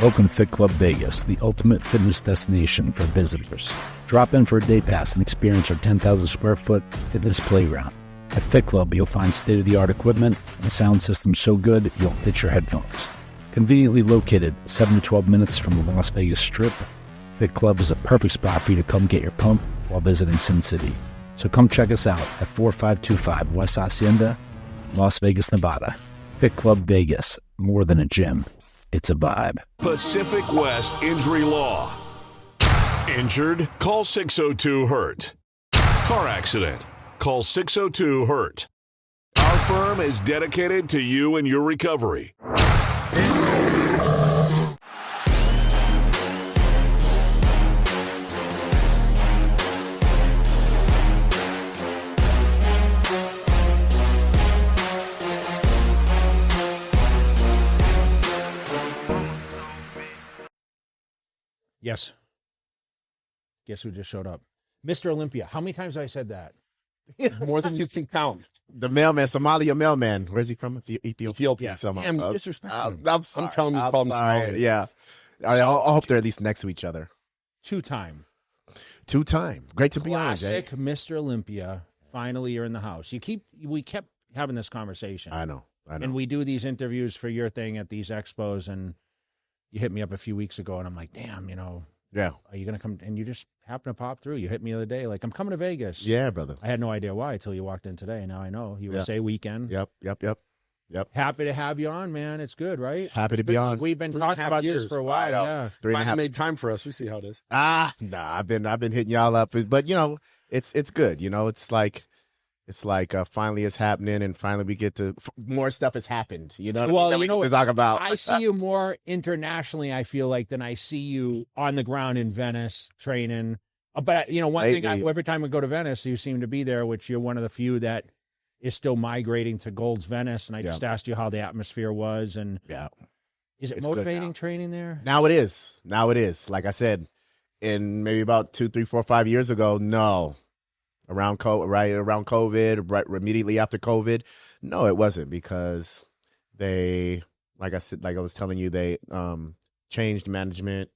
Welcome to Fit Club Vegas, the ultimate fitness destination for visitors. Drop in for a day pass and experience our 10,000 square foot fitness playground. At Fit Club, you'll find state-of-the-art equipment and a sound system so good you'll pitch your headphones. Conveniently located 7 to 12 minutes from the Las Vegas Strip, Fit Club is a perfect spot for you to come get your pump while visiting Sin City. So come check us out at 4525 West Hacienda, Las Vegas, Nevada. Fit Club Vegas, more than a gym, it's a vibe. Pacific West Injury Law. Injured? Call 602-HURT. Car accident? Call 602-HURT. Our firm is dedicated to you and your recovery. Yes. Guess who just showed up? Mr. Olympia. How many times have I said that? More than you can count. The mailman, Somalia mailman. Where's he from? Ethiopia. Damn, disrespectful. I'm telling you, call him Somalia. Yeah. I hope they're at least next to each other. Two-time. Great to be on, Jay. Classic Mr. Olympia. Finally, you're in the house. We kept having this conversation. I know. And we do these interviews for your thing at these expos, and you hit me up a few weeks ago, and I'm like, damn, yeah. Are you going to come? And you just happen to pop through. You hit me the other day, like, I'm coming to Vegas. Yeah, brother. I had no idea why until you walked in today. Now I know. USA weekend. Yep. Happy to have you on, man. It's good, right? Happy to be on. We've been talking about this for a while. Yeah. 3.5 made time for us. We see how it is. Nah, I've been hitting y'all up, but it's good. It's like finally it's happening, and finally we get to more stuff has happened. Well, we get to talk about. I see you more internationally, I feel like, than I see you on the ground in Venice training. But one thing, every time we go to Venice, you seem to be there, which you're one of the few that is still migrating to Gold's Venice. And I just asked you how the atmosphere was, and is it motivating training there? Now it is. Like I said, in maybe about 2, 3, 4, 5 years ago, no. Around COVID, right immediately after COVID, no, it wasn't, because they, like I was telling you, they changed management.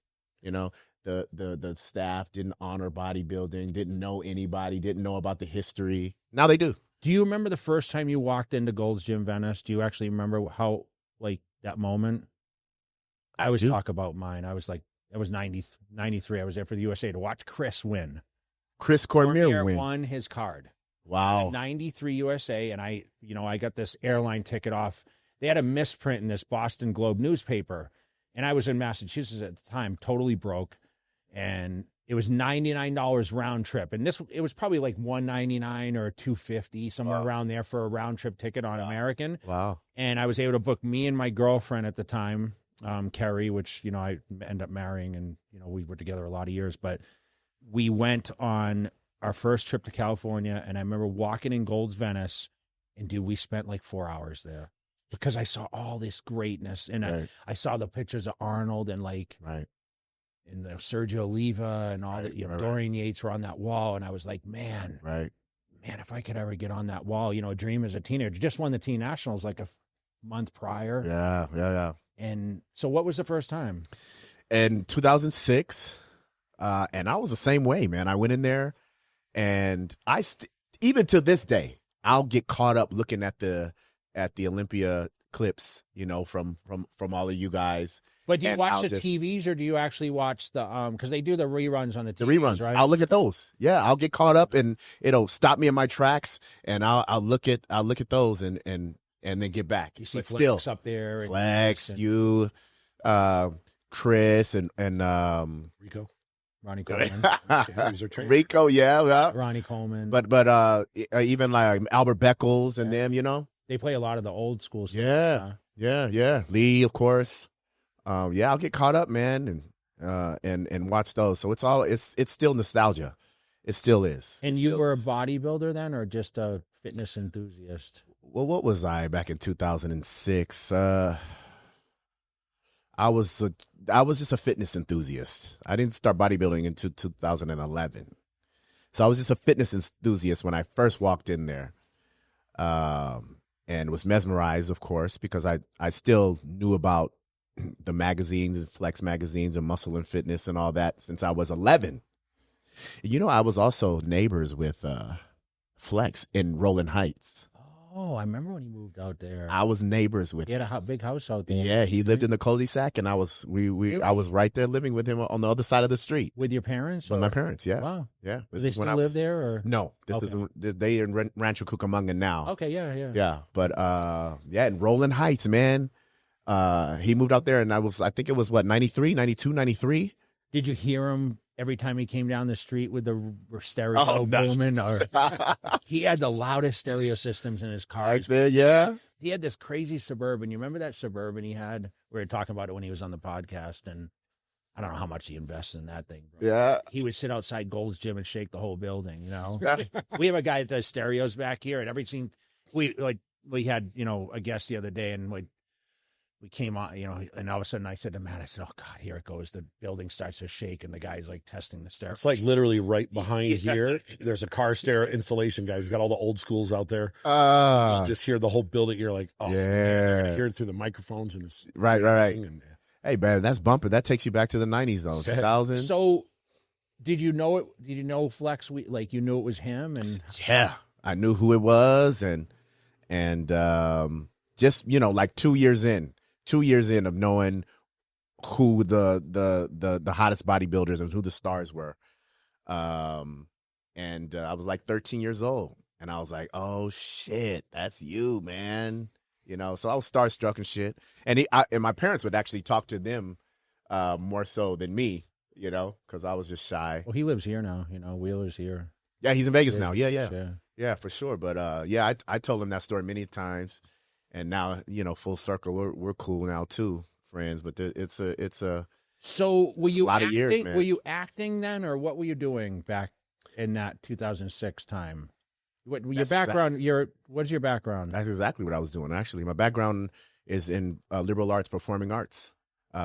The staff didn't honor bodybuilding, didn't know anybody, didn't know about the history. Now they do. Do you remember the first time you walked into Gold's Gym Venice? Do you actually remember how, like, that moment? I always talk about mine. I was 93. I was there for the USA to watch Chris win. Chris Cormier won his card. Wow. 93 USA, and I got this airline ticket off. They had a misprint in this Boston Globe newspaper, and I was in Massachusetts at the time, totally broke, and it was $99 round trip. And it was probably like $199 or $250, somewhere around there for a round trip ticket on American. Wow. And I was able to book me and my girlfriend at the time, Kerry, which, I ended up marrying, and, we were together a lot of years, but we went on our first trip to California, and I remember walking in Gold's Venice, and dude, we spent like 4 hours there because I saw all this greatness, and I saw the pictures of Arnold and and Sergio Oliva and all that. Dorian Yates were on that wall, and I was like, man, if I could ever get on that wall, a dream as a teenager. Just won the teen nationals like a month prior. Yeah. And so, what was the first time? In 2006. And I was the same way, man. I went in there, and even to this day, I'll get caught up looking at the Olympia clips, from all of you guys. But do you watch the TVs, or do you actually watch the because they do the reruns on the TVs, the reruns, right? I'll look at those. Yeah, I'll get caught up, and it'll stop me in my tracks, and I'll look at those and then get back. You see but Flex still up there, Flex, you, Chris, and Rico. Ronnie Coleman. Rico, yeah. Ronnie Coleman. But even like Albert Beckles and them, They play a lot of the old school stuff. Yeah. Lee, of course. I'll get caught up, man, and watch those. So it's still nostalgia. It still is. And you were a bodybuilder then, or just a fitness enthusiast? Well, what was I back in 2006? I was just a fitness enthusiast. I didn't start bodybuilding until 2011. So I was just a fitness enthusiast when I first walked in there. And was mesmerized, of course, because I still knew about the magazines and Flex magazines and Muscle and Fitness and all that since I was 11. You know, I was also neighbors with Flex in Rolling Heights. Oh, I remember when he moved out there. I was neighbors with He had a big house out there. Yeah, he lived in the cul-de-sac, and I was right there living with him on the other side of the street. With your parents? With my parents, yeah. Wow. Yeah. Do they still live there? Or? No, they in Rancho Cucamonga now. Okay, yeah. Yeah, but in Rolling Heights, man. He moved out there, and I think it was, 93, 92, 93? Did you hear him every time he came down the street with the stereo booming? Or he had the loudest stereo systems in his cars. Right there, yeah. He had this crazy Suburban. You remember that Suburban he had? We were talking about it when he was on the podcast, and I don't know how much he invested in that thing, bro. Yeah. He would sit outside Gold's Gym and shake the whole building, you know? We have a guy that does stereos back here, and everything, we had, a guest the other day, and we came on, and all of a sudden I said to Matt, I said, oh, God, here it goes. The building starts to shake, and the guy's like testing the stereo. It's like literally right behind here. There's a car stereo installation guy. He's got all the old schools out there. You just hear the whole building. You're like, oh, man, I hear it through the microphones. And it's right. And, hey, man, that's bumping. That takes you back to the 90s, though, 2000s. So did you know it? Did you know Flex? You knew it was him? And yeah, I knew who it was. And just, like 2 years in. 2 years in of knowing who the hottest bodybuilders and who the stars were. And I was like 13 years old, and I was like, oh shit, that's you, man. So I was starstruck and shit. And and my parents would actually talk to them more so than me, because I was just shy. Well, he lives here now, Wheeler's here. Yeah, he's in Vegas now. Yeah, for sure. But I told him that story many times. And now, full circle, we're cool now too, friends. But it's a So were you a lot acting, of years, man. Were you acting then, or what were you doing back in that 2006 time? Your background? What's your background? That's exactly what I was doing. Actually, my background is in liberal arts, performing arts,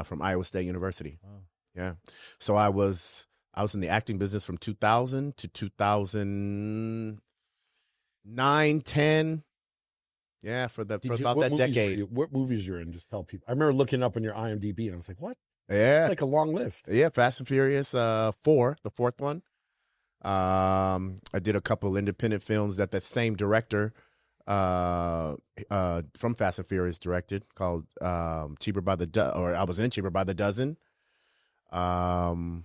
from Iowa State University. Wow. Yeah, so I was in the acting business from 2000 to 2009, 10. Yeah, for about that decade. What movies you're in? Just tell people. I remember looking up on your IMDb, and I was like, "What? Yeah, it's like a long list." Yeah, Fast and Furious 4, the fourth one. I did a couple independent films that same director from Fast and Furious directed, called Cheaper by the Dozen, or I was in Cheaper by the Dozen. Can't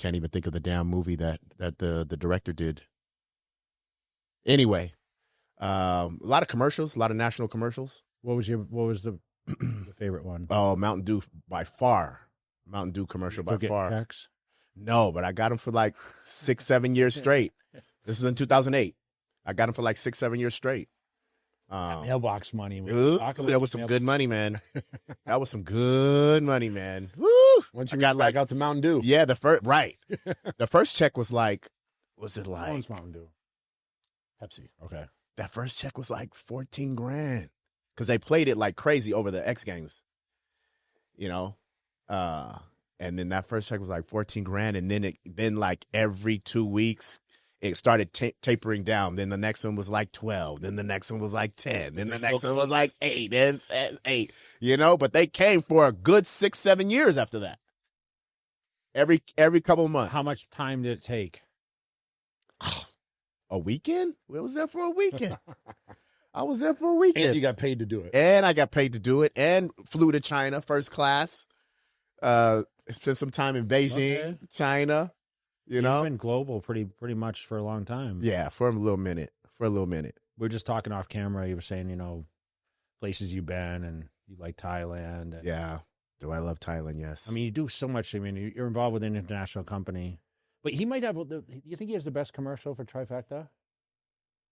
even think of the damn movie that the director did. Anyway. A lot of commercials, a lot of national commercials. What was the favorite one? Oh, Mountain Dew by far. Mountain Dew commercial by far. Checks? No, but I got them for like 6-7 years straight. This was in 2008. I got them for like 6-7 years straight. Mailbox money. That was some good money, man. That was some good money, man. Woo! Once you got back out to Mountain Dew. Yeah, the first check was like, Owns Mountain Dew. Pepsi. Okay. That first check was like $14,000 because they played it like crazy over the X Games, and then that first check was like $14,000, and then like every 2 weeks it started tapering down. Then the next one was like 12. Then the next one was like 10. Then the next one was like 8. Then 8. But they came for a good 6-7 years after that. Every couple of months. How much time did it take? A weekend? I was there for a weekend. I was there for a weekend. And you got paid to do it. And I got paid to do it, and flew to China first class. Spent some time in Beijing, China. You've been global pretty much for a long time. Yeah, for a little minute. We're just talking off camera. You were saying, places you've been, and you like Thailand. And, yeah. Do I love Thailand? Yes. I mean, you do so much. I mean, you're involved with an international company. But he might have. Do you think he has the best commercial for Trifecta?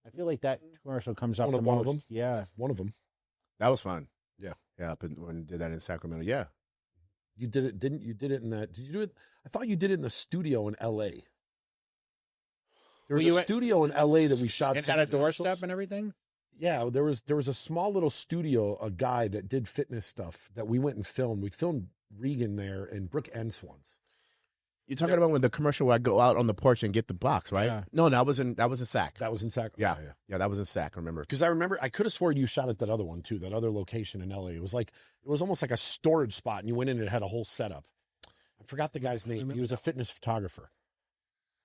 I feel like that commercial comes up the most. One of them. Yeah, one of them. That was fun. Yeah. When I did that in Sacramento. Yeah. You did it, didn't you? Did it in that? Did you do it? I thought you did it in the studio in L.A. There was a studio in L.A. that we shot. And had a doorstep and everything. Yeah, there was a small little studio, a guy that did fitness stuff that we went and filmed. We filmed Regan there and Brooke Entz once. You're talking about when the commercial where I go out on the porch and get the box, right? Yeah. No, that was in SAC. That was in SAC? Yeah. Oh, Yeah, that was in SAC, remember? Because I remember, I could have sworn you shot at that other one too, that other location in LA. It was almost like a storage spot, and you went in and it had a whole setup. I forgot the guy's name. He was a fitness photographer.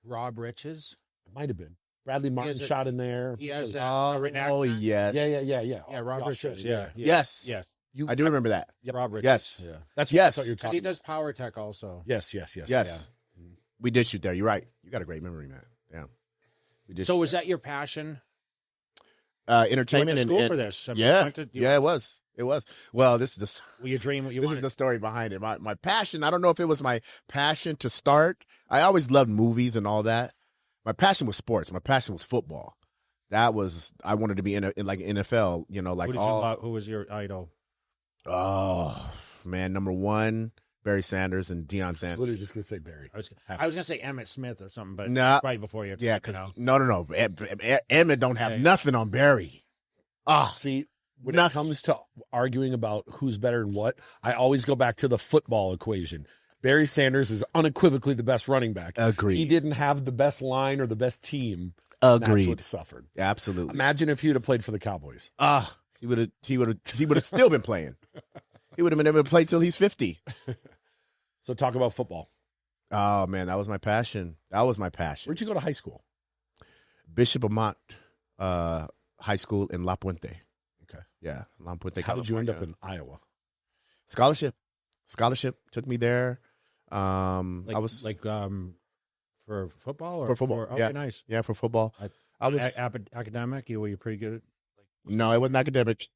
Rob Riches. It might have been. Bradley Martin shot in there. He has Oh, yes. Yeah. Yeah, Rob Riches. Yeah. Yes. I do remember that. Rob Riches. Yes. Yeah. That's Yes. what you're Because talking he does Power Tech also. Yes. Yes. We did shoot there. You're right. You got a great memory, man. Yeah. We did. So was that your passion? Entertainment you went to school and for this? I mean, it was. It was. Well, this is Well, you dream. this is the story behind it. My passion. I don't know if it was my passion to start. I always loved movies and all that. My passion was sports. My passion was football. I wanted to be in like NFL. You know, like Who was your idol? Oh man, number one, Barry Sanders and Deion I was Sanders. literally just going to say Barry. I was gonna say Emmett Smith or something, but Nah. right before you. Yeah, because no. Emmett don't have nothing on Barry. See, when it comes to arguing about who's better than what, I always go back to the football equation. Barry Sanders is unequivocally the best running back. Agreed. He didn't have the best line or the best team. Agreed. That's what suffered. Absolutely. Imagine if he would have played for the Cowboys. He would have still been playing. He would have been able to play till he's 50. So talk about football. Oh man, that was my passion. Where'd you go to high school? Bishop Amont High School in La Puente. Okay. Yeah, La Puente. How did you end California. up in Iowa? Scholarship took me there. I was for football or for football. Okay, yeah, nice. Yeah, for football. I was Academic. Were you pretty good? no, it wasn't academic.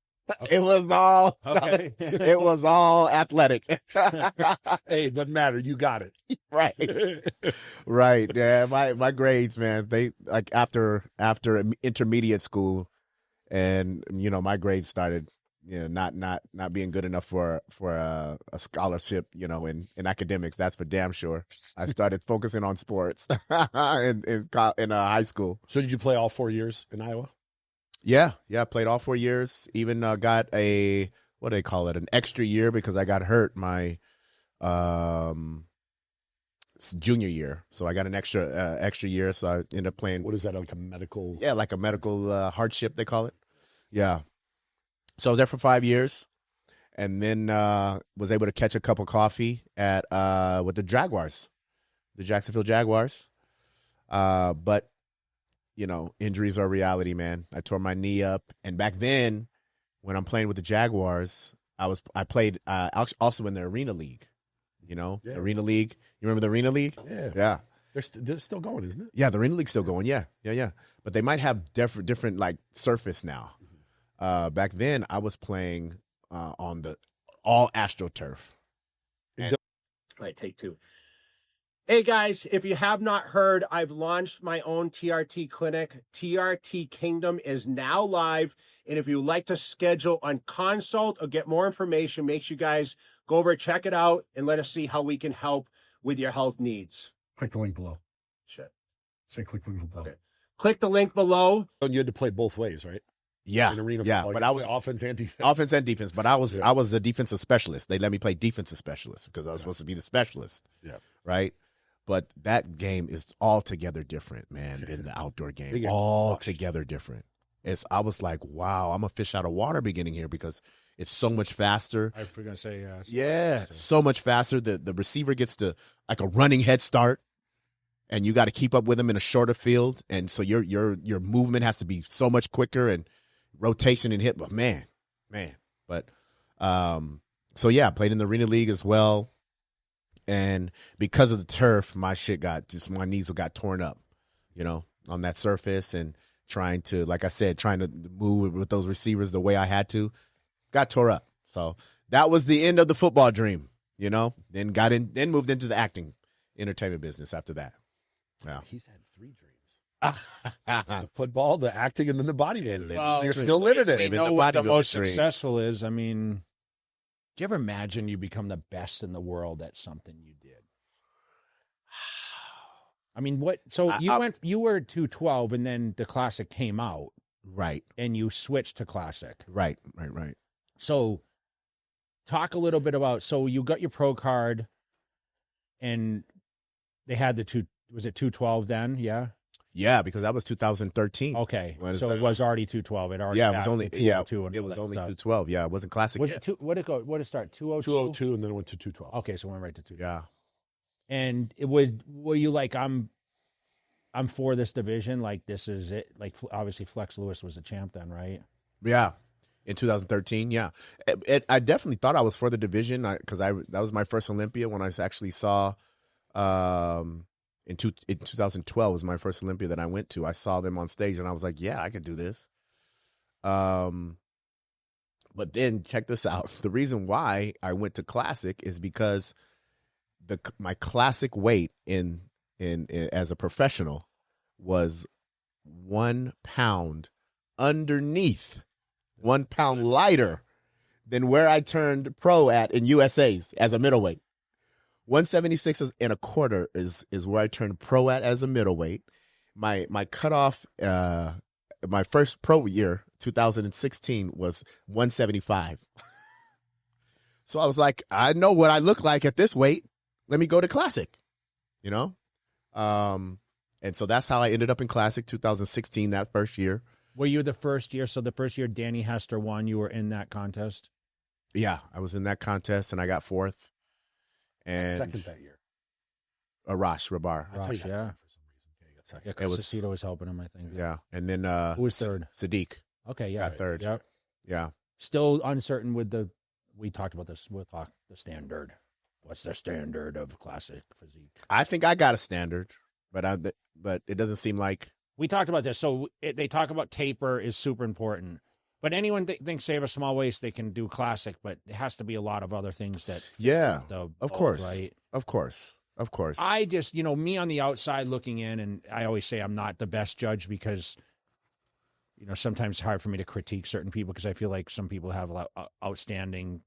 It was all Okay. it was all athletic. Hey, it doesn't matter. You got it. Right. Yeah, my grades, man, they like after intermediate school, and my grades started not being good enough for a scholarship, in academics. That's for damn sure. I started focusing on sports in high school. So did you play all 4 years in Iowa? Yeah, played all 4 years. Even got a, what do they call it, an extra year because I got hurt my junior year. So I got an extra year. So I ended up playing. What is that, like a medical? Yeah, like a medical hardship, they call it. Yeah. So I was there for 5 years, and then was able to catch a cup of coffee at with the Jaguars, the Jacksonville Jaguars. But injuries are reality, man. I tore my knee up, and back then, when I'm playing with the Jaguars, I played also in the Arena League. Arena League. You remember the Arena League? Yeah. They're still going, isn't it? Yeah, the Arena League's still going. Yeah. But they might have different like surface now. Back then, I was playing on the all AstroTurf. All right, take two. Hey guys, if you have not heard, I've launched my own TRT clinic. TRT Kingdom is now live. And if you would like to schedule on consult or get more information, make sure you guys go over, check it out, and let us see how we can help with your health needs. Click the link below. Shit. Say click the link below. Okay. Click the link below. And you had to play both ways, right? Yeah, In arena yeah, football, but you I was play offense and defense. offense and defense. But I was a defensive specialist. They let me play defensive specialist because I was supposed to be the specialist. Yeah. Right. But that game is altogether different, man, than the outdoor game. They get Altogether different. I was like, wow, I'm a fish out of water beginning here because it's so much faster. I was going to say Yeah, so much faster. The receiver gets to like a running head start, and you got to keep up with him in a shorter field, and so your movement has to be so much quicker and rotation and hit. But man, but so yeah, I played in the Arena League as well, and because of the turf, my knees got torn up, on that surface, and trying to move with those receivers the way I had to, got tore up. So that was the end of the football dream, then moved into the acting entertainment business after that. Yeah. He's had 3 dreams. The football, the acting, and then the bodybuilding. Well, You're still living it. We Maybe know the what the bodybuilding most dream. successful is. I mean, do you ever imagine you become the best in the world at something you did? I mean, what? So you were 212, and then the Classic came out, Right. and you switched to Classic. Right. So, talk a little bit about. So you got your pro card, and They had the was it 212 then? Yeah. Yeah, because that was 2013. Okay, so it was already 212. It already it was only 202 it was only 212. Yeah, it wasn't classic Was yet. what did it go? What did it start? 202. 202, and then it went to 212. Okay, so it went right to 212. Yeah. And were you like, I'm for this division, like this is it? Like obviously Flex Lewis was the champ then, right? Yeah. In 2013, yeah. I definitely thought I was for the division because that was my first Olympia when I actually saw in 2012 was my first Olympia that I went to. I saw them on stage and I was like, yeah, I could do this. But then check this out. The reason why I went to Classic is because my classic weight in as a professional was 1 pound underneath, 1 pound lighter than where I turned pro at in USA's as a middleweight. 176 and a quarter is where I turned pro at as a middleweight. My cutoff, my first pro year, 2016, was 175. So I was like, I know what I look like at this weight. Let me go to Classic, you know? And so that's how I ended up in Classic 2016, that first year. Were you the first year? So the first year Danny Hester won, you were in that contest? Yeah, I was in that contest and I got fourth. And second that year. Arash Rabar. Arash, yeah. For some reason. Yeah, he got second. Yeah, Chris Aceto was helping him, I think. Yeah. And then who was third? Sadiq. Okay, yeah. Got third. Yep. Yeah. Still uncertain with we talked about this, we'll talk the standard. What's the standard of Classic physique? I think I got a standard, but it doesn't seem like. We talked about this. So they talk about taper is super important. But anyone thinks they have a small waist, they can do Classic, but it has to be a lot of other things that. Yeah, of course. Right? Of course. I just, me on the outside looking in, and I always say I'm not the best judge because, sometimes it's hard for me to critique certain people because I feel like some people have a lot outstanding,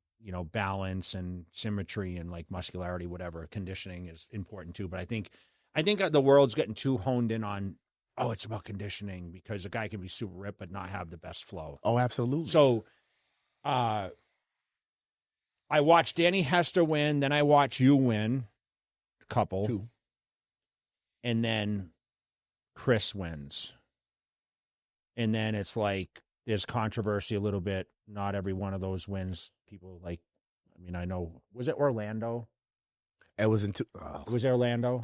balance and symmetry and like muscularity, whatever. Conditioning is important too. But I think the world's getting too honed in on, it's about conditioning because a guy can be super ripped but not have the best flow. Oh, absolutely. So I watched Danny Hester win, then I watched you win a couple. 2. And then Chris wins. And then it's like there's controversy a little bit. Not every one of those wins. People I know. Was it Orlando? It was in It was Orlando.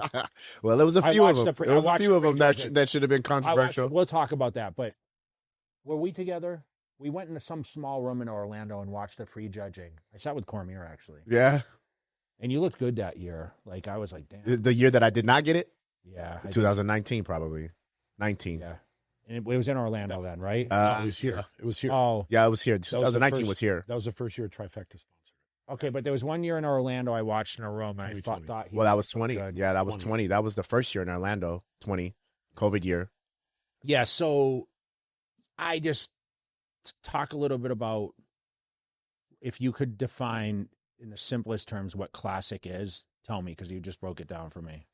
Well, there was a few of them. There was a few of them that should have been We'll controversial. talk about that. But were we together? We went into some small room in Orlando and watched the prejudging. I sat with Cormier, actually. Yeah. And you looked good that year. Like, I was like, damn. The year that I did not get it? Yeah. 2019, probably. 19. Yeah. And it was in Orlando then, right? It was here. It was here. Oh. Yeah, it was here. 2019 was here. That was the first year Trifecta sponsored. Okay, but there was one year in Orlando I watched in a room, and I thought well, that was 20. good. Yeah, that was 20. That was the first year in Orlando, 20, COVID year. Yeah, so I just talk a little bit about if you could define in the simplest terms what Classic is, tell me, because you just broke it down for me.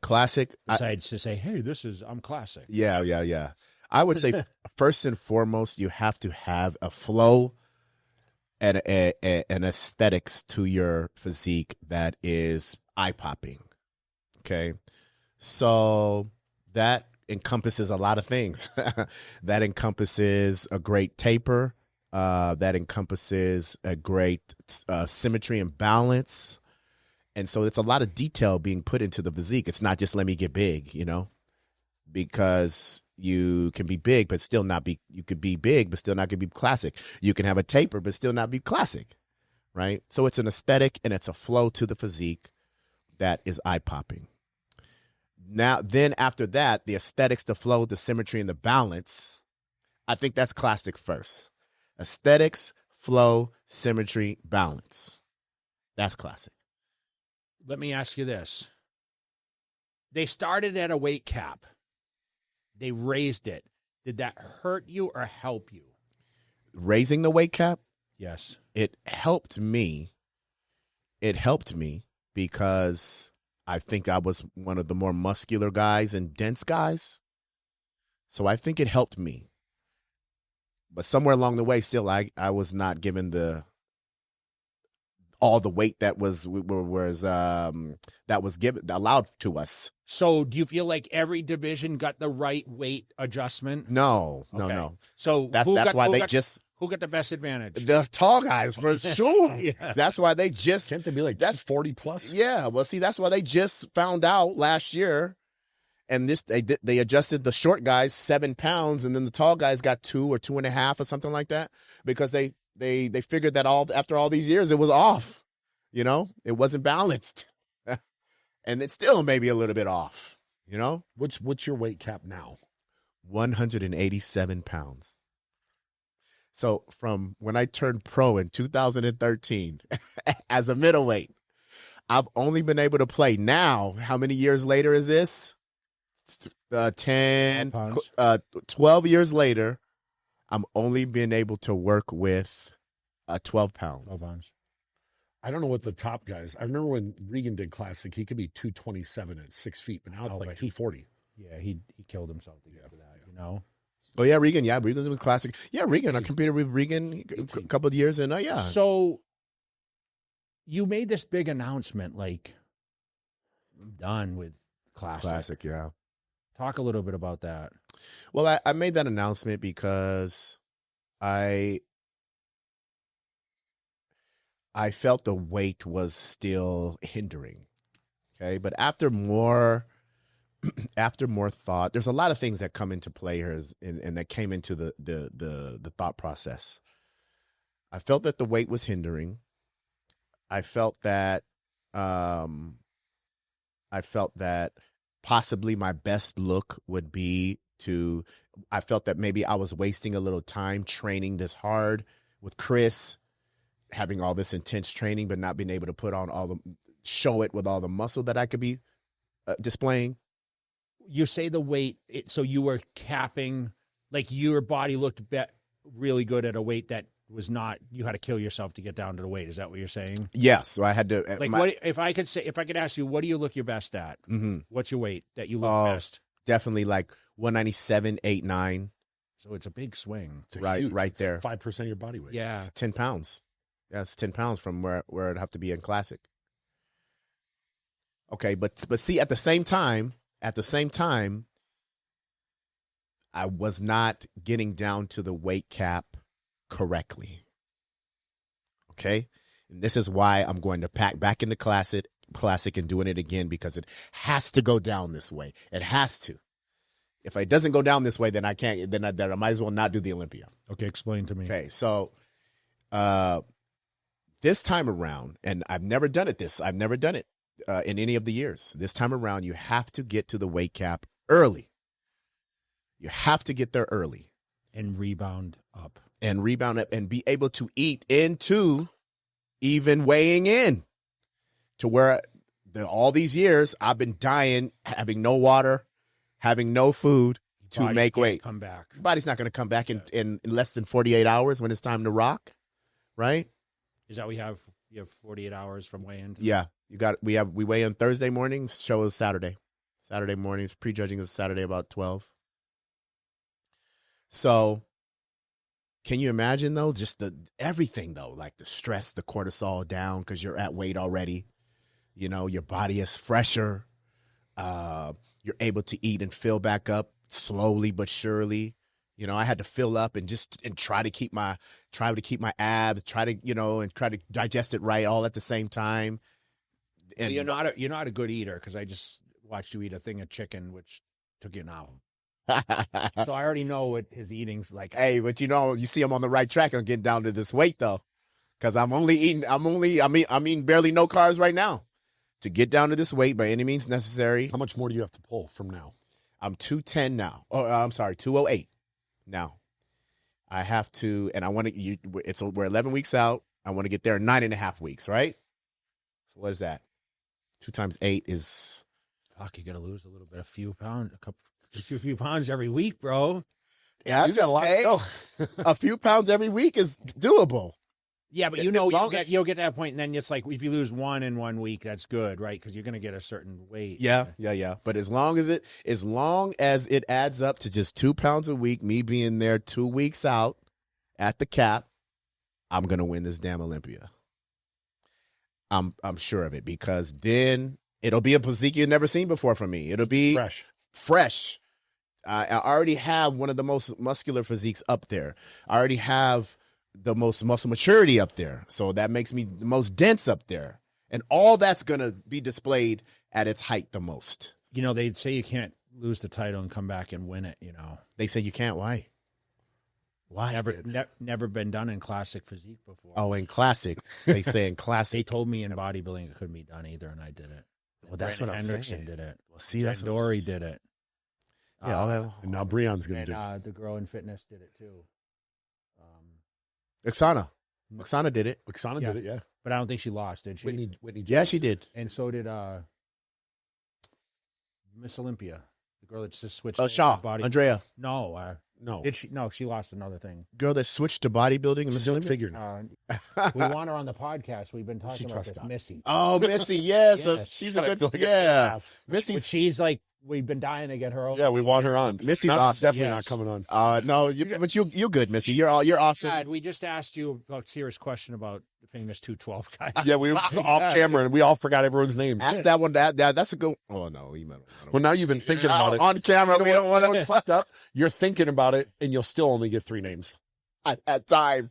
Classic. Besides to say, hey, I'm Classic. Yeah. I would say first and foremost, you have to have a flow and an aesthetics to your physique that is eye-popping, okay? So that encompasses a lot of things. That encompasses a great taper. That encompasses a great symmetry and balance. And so it's a lot of detail being put into the physique. It's not just let me get big, because you can be big, but still not be, you could be big, but still not gonna be Classic. You can have a taper, but still not be Classic, right? So it's an aesthetic and it's a flow to the physique that is eye-popping. Now, then after that, the aesthetics, the flow, the symmetry, and the balance, I think that's Classic first. Aesthetics, flow, symmetry, balance. That's Classic. Let me ask you this. They started at a weight cap. They raised it. Did that hurt you or help you? Raising the weight cap? Yes. It helped me. It helped me because I think I was one of the more muscular guys and dense guys. So I think it helped me. But somewhere along the way, still, I was not given all the weight that was allowed to us. So do you feel like every division got the right weight adjustment? No. So Who got the best advantage? The tall guys, for sure. Yeah. That's why they just can't they be like that's 40 plus? Yeah. Well, see, that's why they just found out last year, and they adjusted the short guys 7 pounds, and then the tall guys got 2 or 2.5 or something like that, because they figured that after all these years it was off. It wasn't balanced. And it's still maybe a little bit off, What's your weight cap now? 187 pounds. So from when I turned pro in 2013 as a middleweight, I've only been able to play now. How many years later is this? 12 years later, I'm only being able to work with 12 pounds. 12 pounds. I don't know what the top guys. I remember when Regan did Classic, he could be 227 at 6 feet, but now it's like 240. Yeah, he killed himself to get to that, Oh, yeah, Regan. Yeah, Regan was Classic. Yeah, Regan. I competed with Regan a couple of years, and yeah. So you made this big announcement, like, I'm done with Classic. Classic, yeah. Talk a little bit about that. Well, I made that announcement because I felt the weight was still hindering. Okay, but after more thought, there's a lot of things that come into play here, and that came into the thought process. I felt that the weight was hindering. I felt that possibly my best look would be I felt that maybe I was wasting a little time training this hard with Chris, having all this intense training, but not being able to show it with all the muscle that I could be displaying. You say the weight, so you were capping, like your body looked really good at a weight that was not, you had to kill yourself to get down to the weight. Is that what you're saying? Yes. So I had to. If I could ask you, what do you look your best at? Mm-hmm. What's your weight that you look best? Definitely like 197, 8, 9. So it's a big swing. It's right there. 5% of your body weight. Yeah. It's 10 pounds. Yeah, it's 10 pounds from where it'd have to be in Classic. Okay, but see, at the same time, I was not getting down to the weight cap correctly. Okay? And this is why I'm going to pack back into Classic and doing it again, because it has to go down this way. It has to. If it doesn't go down this way, then I can't. Then I might as well not do the Olympia. Okay, explain to me. Okay, so this time around, and I've never done it in any of the years. This time around, you have to get to the weight cap early. You have to get there early. And rebound up. And be able to eat into even weighing in, to where all these years I've been dying, having no water, having no food to make weight. Come back. Your body's not going to come back in less than 48 hours when it's time to rock, right? Is that you have 48 hours from weigh-in? Yeah. We weigh in Thursday morning, show is Saturday. Saturday mornings, prejudging is Saturday about 12. So can you imagine though, just everything though, like the stress, the cortisol down because you're at weight already. Your body is fresher. You're able to eat and fill back up slowly but surely. I had to fill up and try to keep my abs, try to digest it right all at the same time. And you're not a good eater, because I just watched you eat a thing of chicken, which took you an hour. So I already know what his eating's like. Hey, but you see I'm on the right track on getting down to this weight though, because I'm eating barely no carbs right now to get down to this weight by any means necessary. How much more do you have to pull from now? I'm 210 now. Oh, I'm sorry, 208 now. I have to, and I want to. We're 11 weeks out. I want to get there in 9.5 weeks, right? So what is that? 2 times 8 is. Fuck, you got to lose a little bit, a few pounds every week, bro. Yeah, that's a lot. A few pounds every week is doable. Yeah, but you'll get to that point, and then it's like if you lose 1 in 1 week, that's good, right? Because you're going to get a certain weight. Yeah. But as long as it adds up to just 2 pounds a week, me being there 2 weeks out at the cap, I'm going to win this damn Olympia. I'm sure of it, because then it'll be a physique you've never seen before from me. It'll be fresh. I already have one of the most muscular physiques up there. I already have the most muscle maturity up there. So that makes me the most dense up there. And all that's going to be displayed at its height the most. You know, they'd say you can't lose the title and come back and win it, you know. They say you can't. Why? Never been done in classic physique before. Oh, in classic. They say in classic. They told me in bodybuilding it couldn't be done either, and I did it. Well, that's what I'm saying. Did it. Well, see, that's Dory did it. Yeah, and now Breon's going to do it. The girl in fitness did it too. Oksana did it. Oksana did it, yeah. But I don't think she lost, did she? Whitney yeah, she did. And so did Miss Olympia, the girl that just switched. Shaw, body. Andrea. No. No. Did she? No, she lost another thing. Girl that switched to bodybuilding and Miss Olympia? Figured. We want her on the podcast. We've been talking about this. Missy. Oh, Missy, yeah. So she's a good, Missy. She's like, we've been dying to get her over. Yeah, we want her on. Missy's awesome. Definitely not coming on. No, but you're good, Missy. You're awesome. God, we just asked you a serious question about the famous 212 guy. Yeah, we were off camera and we all forgot everyone's name. Ask that one. That's a good. Oh no, well, now you've been thinking about it on camera. We don't want to fucked up. You're thinking about it, and you'll still only get 3 names. I've had time.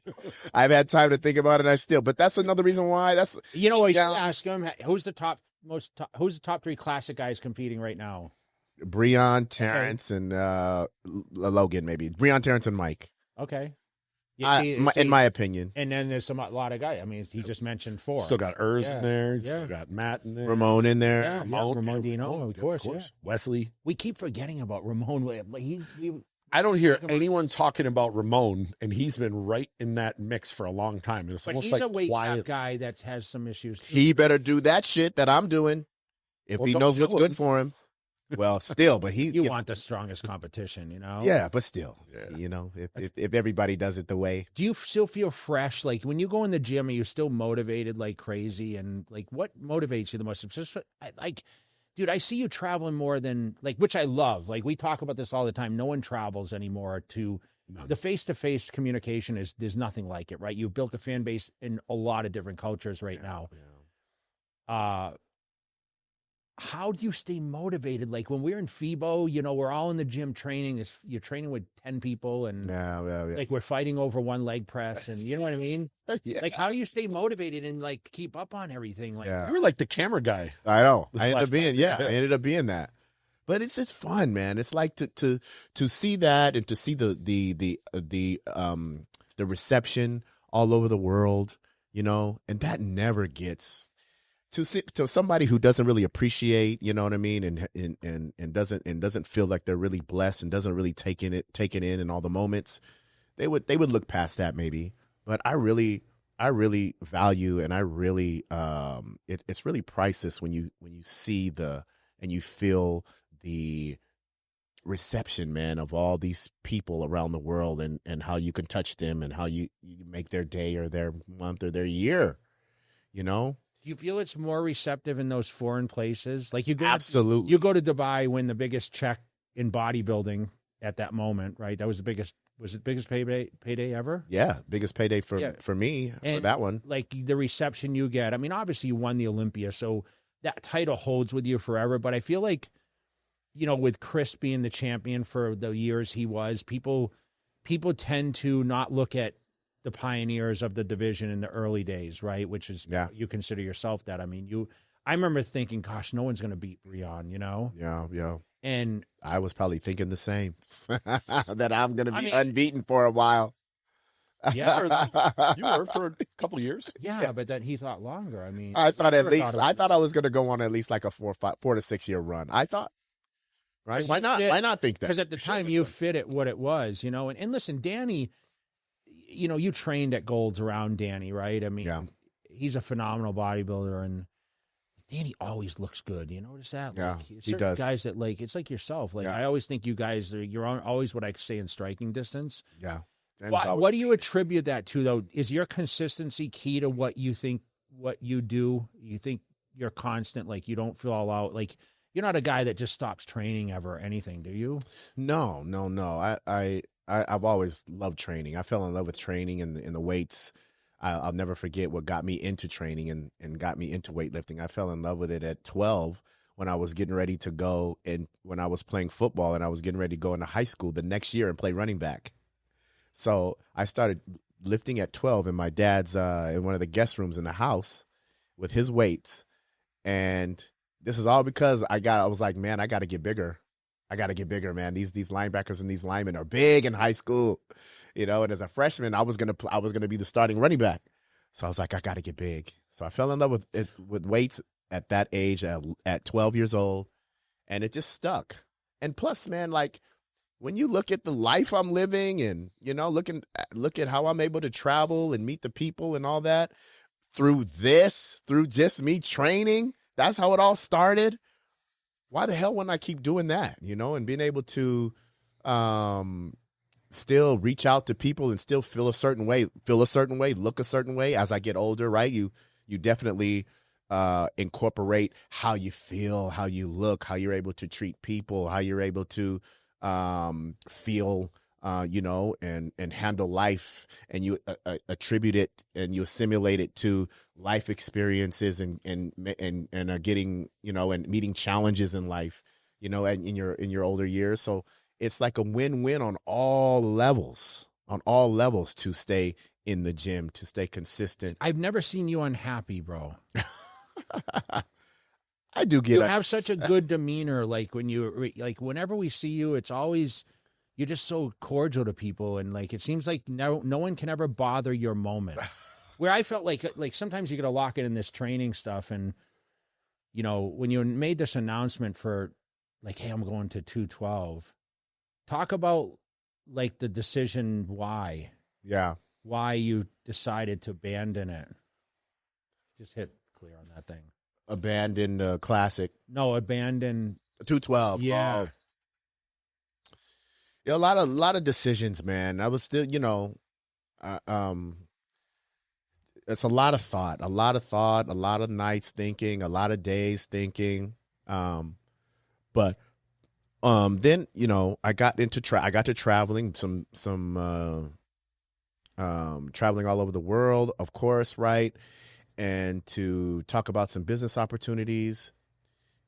I've had time to think about it. But that's another reason why. That's you know. You should ask him who's the top 3 classic guys competing right now. Breon, Terrence, and Logan, maybe. Breon, Terrence, and Mike. Okay. In my opinion. And then there's a lot of guys. I mean, he just mentioned 4. Still got in there. Still got Matt in there. Ramon in there. Yeah, Ramon Dino, of course. Yeah. Wesley. We keep forgetting about Ramon. I don't hear anyone talking about Ramon, and he's been right in that mix for a long time. And it's but almost he's like a weight quiet guy that has some issues too. He better do that shit that I'm doing if he knows what's good for him. Well, still, but you want the strongest competition, you know? Yeah, but still, you know, if everybody does it the way. Do you still feel fresh? Like when you go in the gym, are you still motivated like crazy? And like what motivates you the most? Dude, I see you traveling more than which I love. Like we talk about this all the time. No one travels anymore the face-to-face communication there's nothing like it, right? You've built a fan base in a lot of different cultures right now. Yeah. How do you stay motivated? Like when we're in FIBO, you know, we're all in the gym training. You're training with 10 people and like we're fighting over one leg press and you know what I mean? Like how do you stay motivated and like keep up on everything? Like you were like the camera guy. I know. I ended up being that. But it's fun, man. It's like to see that and to see the reception all over the world, you know, and that never gets to somebody who doesn't really appreciate, you know what I mean, and doesn't feel like they're really blessed and doesn't really take it in all the moments, they would look past that maybe. But I really value and I really it's really priceless when you see and you feel the reception, man, of all these people around the world and how you can touch them and how you make their day or their month or their year, you know. Do you feel it's more receptive in those foreign places? Like you go absolutely. You go to Dubai, win the biggest check in bodybuilding at that moment, right? That was the biggest. Was it biggest payday ever? Yeah, biggest payday for me for that one. Like the reception you get. I mean, obviously you won the Olympia, so that title holds with you forever. But I feel like, you know, with Chris being the champion for the years he was, people tend to not look at the pioneers of the division in the early days, right? Which is, you consider yourself that. I mean, I remember thinking, gosh, no one's going to beat Breon, you know? Yeah. And I was probably thinking the same, that I'm going to be unbeaten for a while. Yeah. You were for a couple of years. Yeah, but then he thought longer. I mean, I thought I was going to go on at least like a 4 to 6 year run. I thought. Right? Why not? Why not think that? Because at the time you fit it what it was, you know? And listen, Danny, you know, you trained at Gold's around Danny, right? I mean, he's a phenomenal bodybuilder, and Danny always looks good. You notice that? Yeah, like, he does. Guys that it's like yourself. Like I always think you guys you're always what I say in striking distance. Yeah. What do you attribute that to, though? Is your consistency key to what you think, what you do? You think you're constant, like you don't fall out, like you're not a guy that just stops training ever or anything, do you? No. I've always loved training. I fell in love with training and the weights. I'll never forget what got me into training and got me into weightlifting. I fell in love with it at 12 when I was getting ready to go, and when I was playing football and I was getting ready to go into high school the next year and play running back. So I started lifting at 12 in my dad's in one of the guest rooms in the house with his weights. And this is all because I was like, man, I got to get bigger. I got to get bigger, man. These linebackers and these linemen are big in high school, you know. And as a freshman, I was gonna be the starting running back. So I was like, I got to get big. So I fell in love with weights at that age, at 12 years old, and it just stuck. And plus, man, like, when you look at the life I'm living and, you know, look at how I'm able to travel and meet the people and all that through just me training, that's how it all started. Why the hell wouldn't I keep doing that, you know, and being able to still reach out to people and still feel a certain way, look a certain way as I get older, right? You definitely incorporate how you feel, how you look, how you're able to treat people, how you're able to feel, you know, and handle life, and you attribute it and you assimilate it to life experiences and are getting, you know, and meeting challenges in life, you know, and in your older years. So it's like a win-win on all levels to stay in the gym, to stay consistent. I've never seen you unhappy, bro. I do get you have such a good demeanor. Like whenever we see you, it's always, you're just so cordial to people. And like, it seems like no one can ever bother your moment. Where I felt like sometimes you got to lock it in this training stuff. And, you know, when you made this announcement for like, hey, I'm going to 212, talk about like the decision, why you decided to abandon it. Just hit clear on that thing. Abandon the Classic. No, abandon 212. Yeah. Oh. Yeah, a lot of decisions, man. I was still, you know, it's a lot of thought, a lot of nights thinking, a lot of days thinking. But then, you know, I got to traveling, some traveling all over the world, of course, right? And to talk about some business opportunities.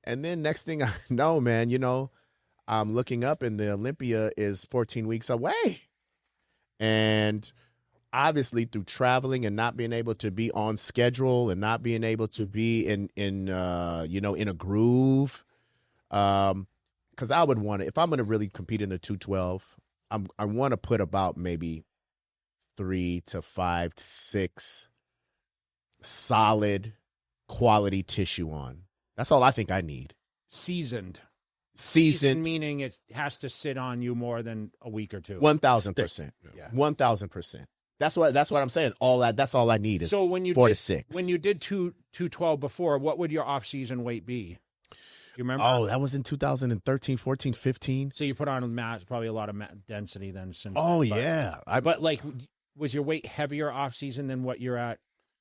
And then next thing I know, man, you know, I'm looking up and the Olympia is 14 weeks away. And obviously through traveling and not being able to be on schedule and not being able to be in you know, in a groove, because I would want to, if I'm going to really compete in the 212, I want to put about maybe 3 to 5 to 6 solid quality tissue on. That's all I think I need. Seasoned Meaning it has to sit on you more than a week or two. 1,000%. Yeah. 1,000%. That's what I'm saying. That's all I need is so when you 4 to 6. When you did 212 before, what would your off season weight be? Do you remember? Oh, that was in 2013, 14, 15. So you put on probably a lot of density then since. Oh then, yeah. But like, was your weight heavier off season than what you're at?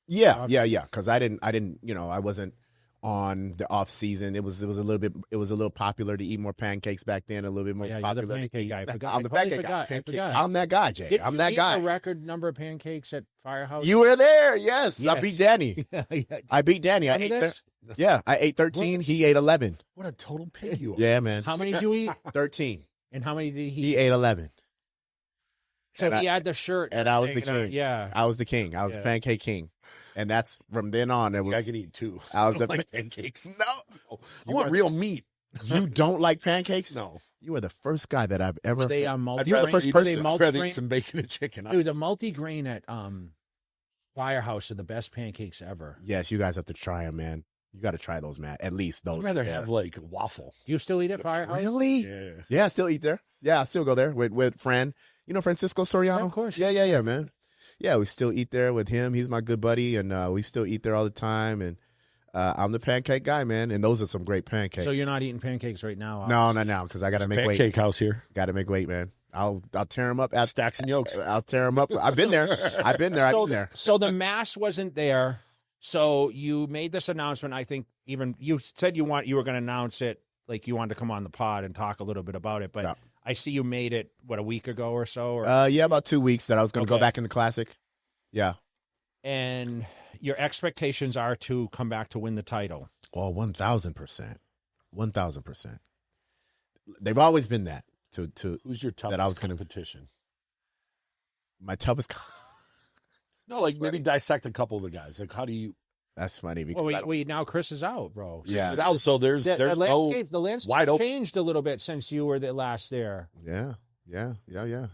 Yeah. Because I didn't, you know, I wasn't on the off season. It was a little popular to eat more pancakes back then. A little bit more popular. The pancake guy. I'm the pancake guy. I forgot. I'm that guy, Jay. I'm that guy. A record number of pancakes at Firehouse. You were there, yes. I beat Danny. I beat Danny. I ate 13. He ate 11. What a total pig you are. Yeah, man. How many did you eat? 13. And how many did He ate 11. So he had the shirt. And I was the king. Yeah. I was the king. I was pancake king. And that's from then on. It was. I can eat 2. I was like pancakes. No, I want real meat. You don't like pancakes? No. You are the first guy that I've ever. They are You're the first person. I'd rather eat some bacon and chicken. Dude, the multigrain at Firehouse are the best pancakes ever. Yes, you guys have to try them, man. You got to try those, man. At least those. I'd rather have like a waffle. Do you still eat at Firehouse? Really? Yeah. Yeah, I still eat there. Yeah, I still go there with Fran. You know Francisco Soriano? Yeah, of course. Yeah, man. Yeah, we still eat there with him. He's my good buddy, and we still eat there all the time. And I'm the pancake guy, man. And those are some great pancakes. So you're not eating pancakes right now? No, because I got to make weight. Pancake house here. Got to make weight, man. I'll tear them up. Stacks and yolks. I'll tear them up. I've been there. I've been there. So the mass wasn't there. So you made this announcement. I think even you said you were going to announce it, like you wanted to come on the pod and talk a little bit about it. But yeah. I see you made it, a week ago or so? Or? Yeah, about 2 weeks that I was going to go back in the Classic. Yeah. And your expectations are to come back to win the title. Oh, 1,000%. 1,000%. They've always been that. Who's your toughest competition? My toughest. No, like maybe dissect a couple of the guys. Like, how do you? That's funny because now Chris is out, bro. Yeah. Chris is out, so there's the landscape wide open. Changed a little bit since you were the last there. Yeah,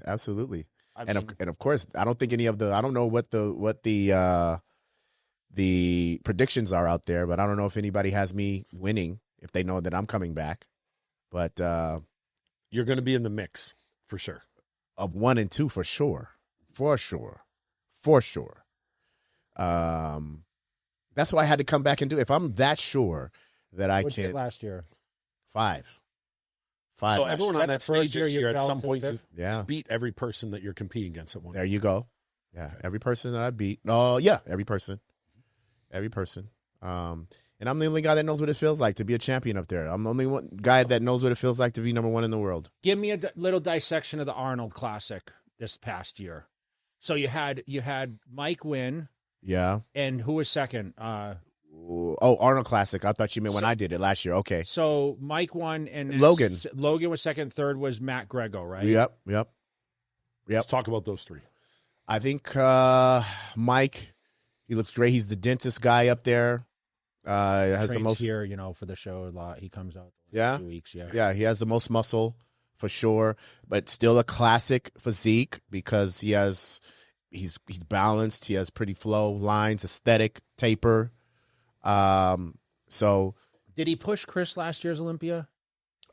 absolutely. I mean, And of course, I don't think any of the. I don't know what the predictions are out there, but I don't know if anybody has me winning if they know that I'm coming back. But you're going to be in the mix for sure. Of 1 and 2 for sure. That's why I had to come back and do it. If I'm that sure that I can. Last year? 5. So everyone on that stage this year at some point beat every person that you're competing against at one. There you go. Yeah, every person that I beat. Oh, yeah, every person. And I'm the only guy that knows what it feels like to be a champion up there. I'm the only one guy that knows what it feels like to be number 1 in the world. Give me a little dissection of the Arnold Classic this past year. So you had Mike win. Yeah. And who was second? Arnold Classic. I thought you meant when I did it last year. Okay. So Mike won, and Logan was second. Third was Matt Grego, right? Yep. Let's talk about those 3. I think Mike, he looks great. He's the dentist guy up there. Has the most here, for the show a lot. He comes out. Yeah. 2 weeks. Yeah. He has the most muscle for sure, but still a classic physique because he's balanced. He has pretty flow lines, aesthetic, taper. So did he push Chris last year's Olympia?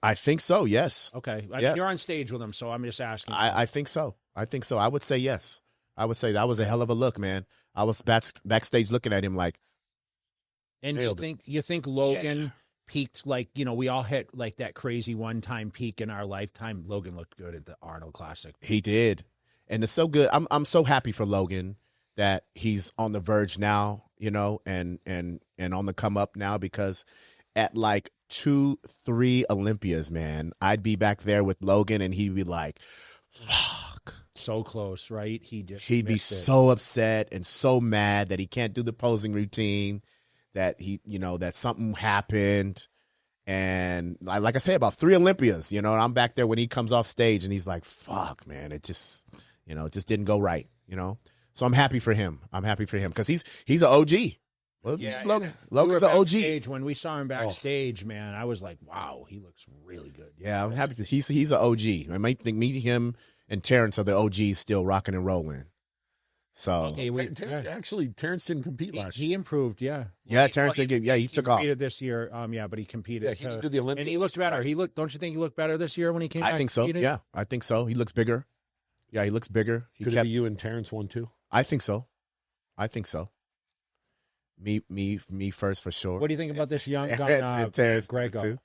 I think so. Yes. Okay. Yes. You're on stage with him, so I'm just asking. I think so. I would say yes. I would say that was a hell of a look, man. I was backstage looking at him like. And you think Logan peaked like, we all hit like that crazy one-time peak in our lifetime. Logan looked good at the Arnold Classic. He did. And it's so good. I'm so happy for Logan that he's on the verge now, and on the come up now, because at like 2-3 Olympias, man, I'd be back there with Logan and he'd be like, fuck. So close, right? He'd be so upset and so mad that he can't do the posing routine, that that something happened. And like I say, about 3 Olympias, and I'm back there when he comes off stage and he's like, fuck, man, it just, it just didn't go right, So I'm happy for him. Because he's an OG. Well, yeah, Logan's an OG. When we saw him backstage, man, I was like, wow, he looks really good. Yeah, I'm happy. He's an OG. I might think him and Terrence are the OGs still rocking and rolling. So actually, Terrence didn't compete last year. He improved, yeah. Yeah, Terrence did. Yeah, he took off. He competed this year. But he competed. Yeah, he did the Olympics. And he looked better. Don't you think he looked better this year when he came back? I think so. Yeah, I think so. He looks bigger. Yeah, he looks bigger. Could it be you and Terrence won too? I think so. Me first for sure. What do you think about this young gun, Terrence Grego? Too.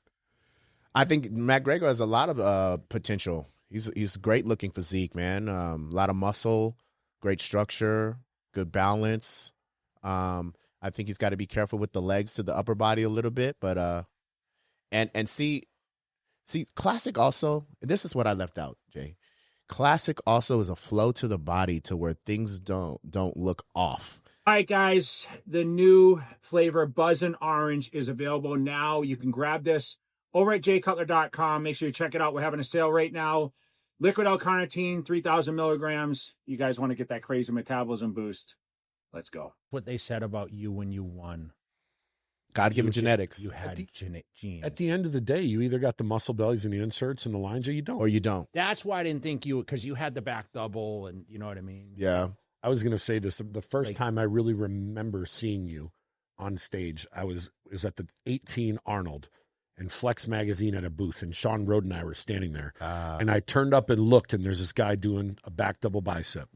I think Matt Grego has a lot of potential. He's great looking physique, man. A lot of muscle, great structure, good balance. I think he's got to be careful with the legs to the upper body a little bit, but and see, Classic also. This is what I left out, Jay. Classic also is a flow to the body to where things don't look off. All right, guys, the new flavor Buzzin' Orange is available now. You can grab this over at jcutler.com. Make sure you check it out. We're having a sale right now. Liquid L-carnitine, 3,000 milligrams. You guys want to get that crazy metabolism boost? Let's go. What they said about you when you won. God-given genetics. You had genes. At the end of the day, you either got the muscle bellies and the inserts and the lines, or you don't. That's why I didn't think because you had the back double, and you know what I mean? Yeah. I was going to say this. The first time I really remember seeing you on stage, was at the 18 Arnold and Flex Magazine at a booth, and Sean Rode and I were standing there. And I turned up and looked, and there's this guy doing a back double bicep.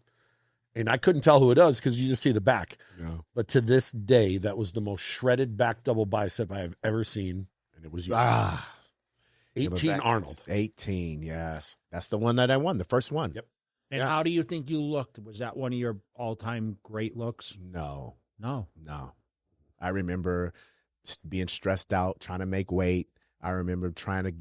And I couldn't tell who it was because you just see the back. Yeah. But to this day, that was the most shredded back double bicep I have ever seen, and it was you. 18 Arnold. 18, yes. That's the one that I won, the first one. Yep. And how do you think you looked? Was that one of your all-time great looks? No. I remember being stressed out, trying to make weight. I remember trying to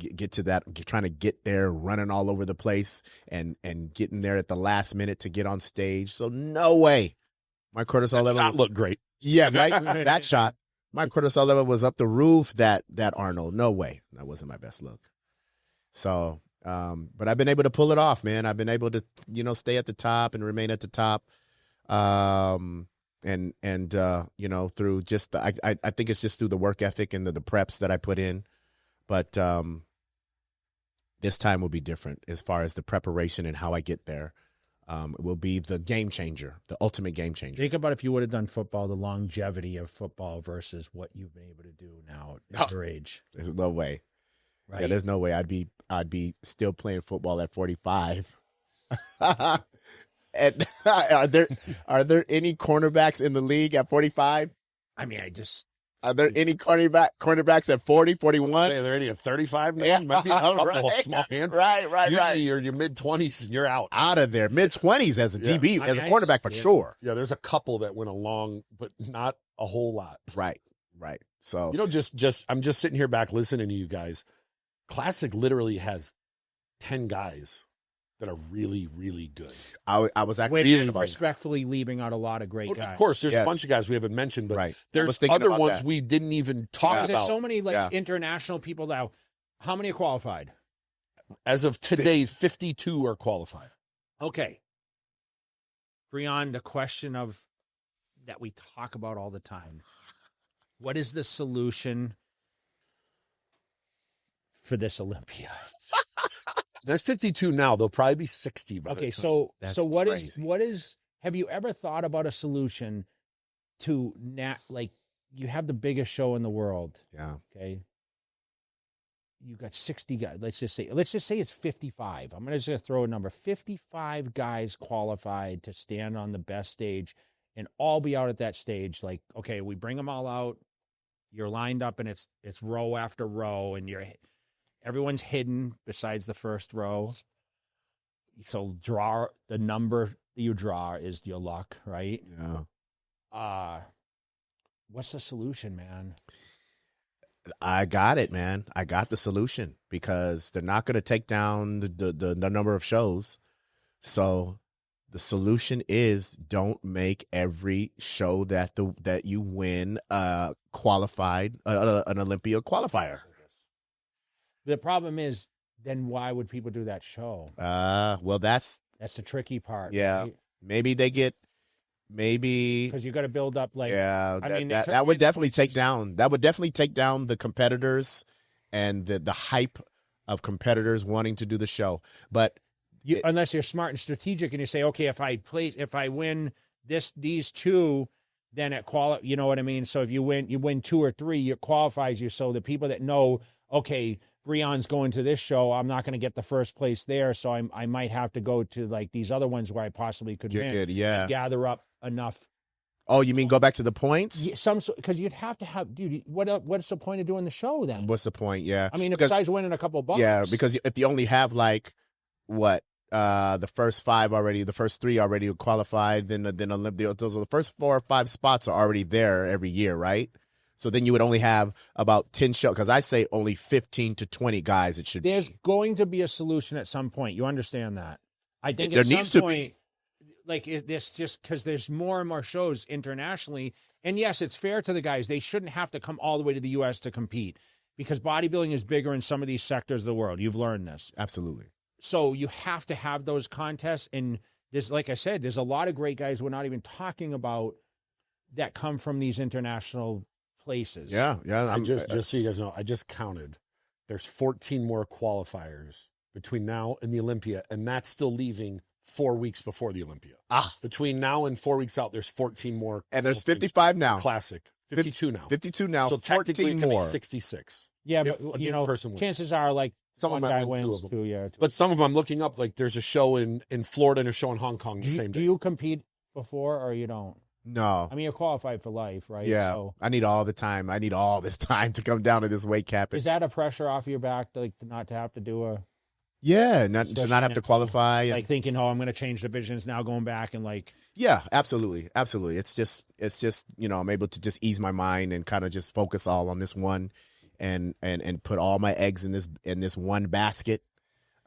trying to get there, running all over the place and getting there at the last minute to get on stage. So no way My cortisol level Not look great. Yeah, right. That shot. My cortisol level was up the roof. That Arnold. No way. That wasn't my best look. So, but I've been able to pull it off, man. I've been able to, stay at the top and remain at the top. Through just I think it's just through the work ethic and the preps that I put in. But this time will be different as far as the preparation and how I get there. It will be the game changer, the ultimate game changer. Think about if you would have done football, the longevity of football versus what you've been able to do now at your age. There's no way. Right? Yeah, there's no way I'd be still playing football at 45. And are there any cornerbacks in the league at 45? I mean, Are there any cornerbacks at 40, 41? Are there any at 35 now? Yeah, Might be a couple, right. small handful. Right. Usually you're in your mid-20s and you're out. Out of there. Mid-20s as a DB, as a cornerback for sure. Yeah, there's a couple that went along, but not a whole lot. Right. So, I'm just sitting here back listening to you guys. Classic literally has 10 guys that are really, really good. I was actually respectfully leaving out a lot of great guys. Of course, there's a bunch of guys we haven't mentioned, but there's other ones we didn't even talk about. There's so many international people now. How many are qualified? As of today, 52 are qualified. Okay. Breon, the question that we talk about all the time. What is the solution for this Olympia? There's 52 now. There'll probably be 60 by the time. So what is have you ever thought about a solution to you have the biggest show in the world. Yeah. Okay. You got 60 guys. Let's just say it's 55. I'm just going to throw a number. 55 guys qualified to stand on the best stage and all be out at that stage. Like, okay, we bring them all out. You're lined up and it's row after row and everyone's hidden besides the first row. So draw the number that you draw is your luck, right? Yeah. What's the solution, man? I got it, man. I got the solution because they're not going to take down the number of shows. So the solution is don't make every show that you win qualified an Olympia qualifier. The problem is, then why would people do that show? Well, that's the tricky part. Yeah, right? maybe because you got to build up that would definitely take down the competitors and the hype of competitors wanting to do the show. But unless you're smart and strategic and you say, okay, if I win these two, then it you know what I mean? So if you win 2 or 3, it qualifies you. So the people that know, okay, Breon's going to this show, I'm not going to get the first place there, so I might have to go to like these other ones where I possibly could win. Good, yeah. Gather up enough. Oh, you mean go back to the points? Yeah, because you'd have to have, dude. What's the point of doing the show then? What's the point? Yeah, I mean, besides winning a couple bucks. Yeah, because if you only have the first 5 already, the first 3 already qualified, then Olympia, those are the first 4 or 5 spots are already there every year, right? So then you would only have about 10 shows, because I say only 15 to 20 guys it should There's be. going to be a solution at some point. You understand that? I think there needs to be. Like this, just because there's more and more shows internationally. And yes, it's fair to the guys. They shouldn't have to come all the way to the U.S. to compete because bodybuilding is bigger in some of these sectors of the world. You've learned this. Absolutely. So you have to have those contests. And there's, like I said, there's a lot of great guys we're not even talking about that come from these international places. Yeah. Just so you guys know, I just counted. There's 14 more qualifiers between now and the Olympia, and that's still leaving 4 weeks before the Olympia. Between now and 4 weeks out, there's 14 more. And there's 55 now. Classic. 52 now. 52 now. So technically it could be more. 66. Yeah, but chances are like one guy wins too. Yeah, but some of them I'm looking up. Like there's a show in Florida and a show in Hong Kong the same day. Do you compete before or you don't? No. I mean, you're qualified for life, right? Yeah. So, I need all the time. I need all this time to come down to this weight cap. Is that a pressure off your back, not to have to do a? Yeah, to not have to qualify. Like thinking, I'm going to change divisions now, going back and like. Yeah, absolutely. It's just I'm able to just ease my mind and kind of just focus all on this one, and put all my eggs in this one basket.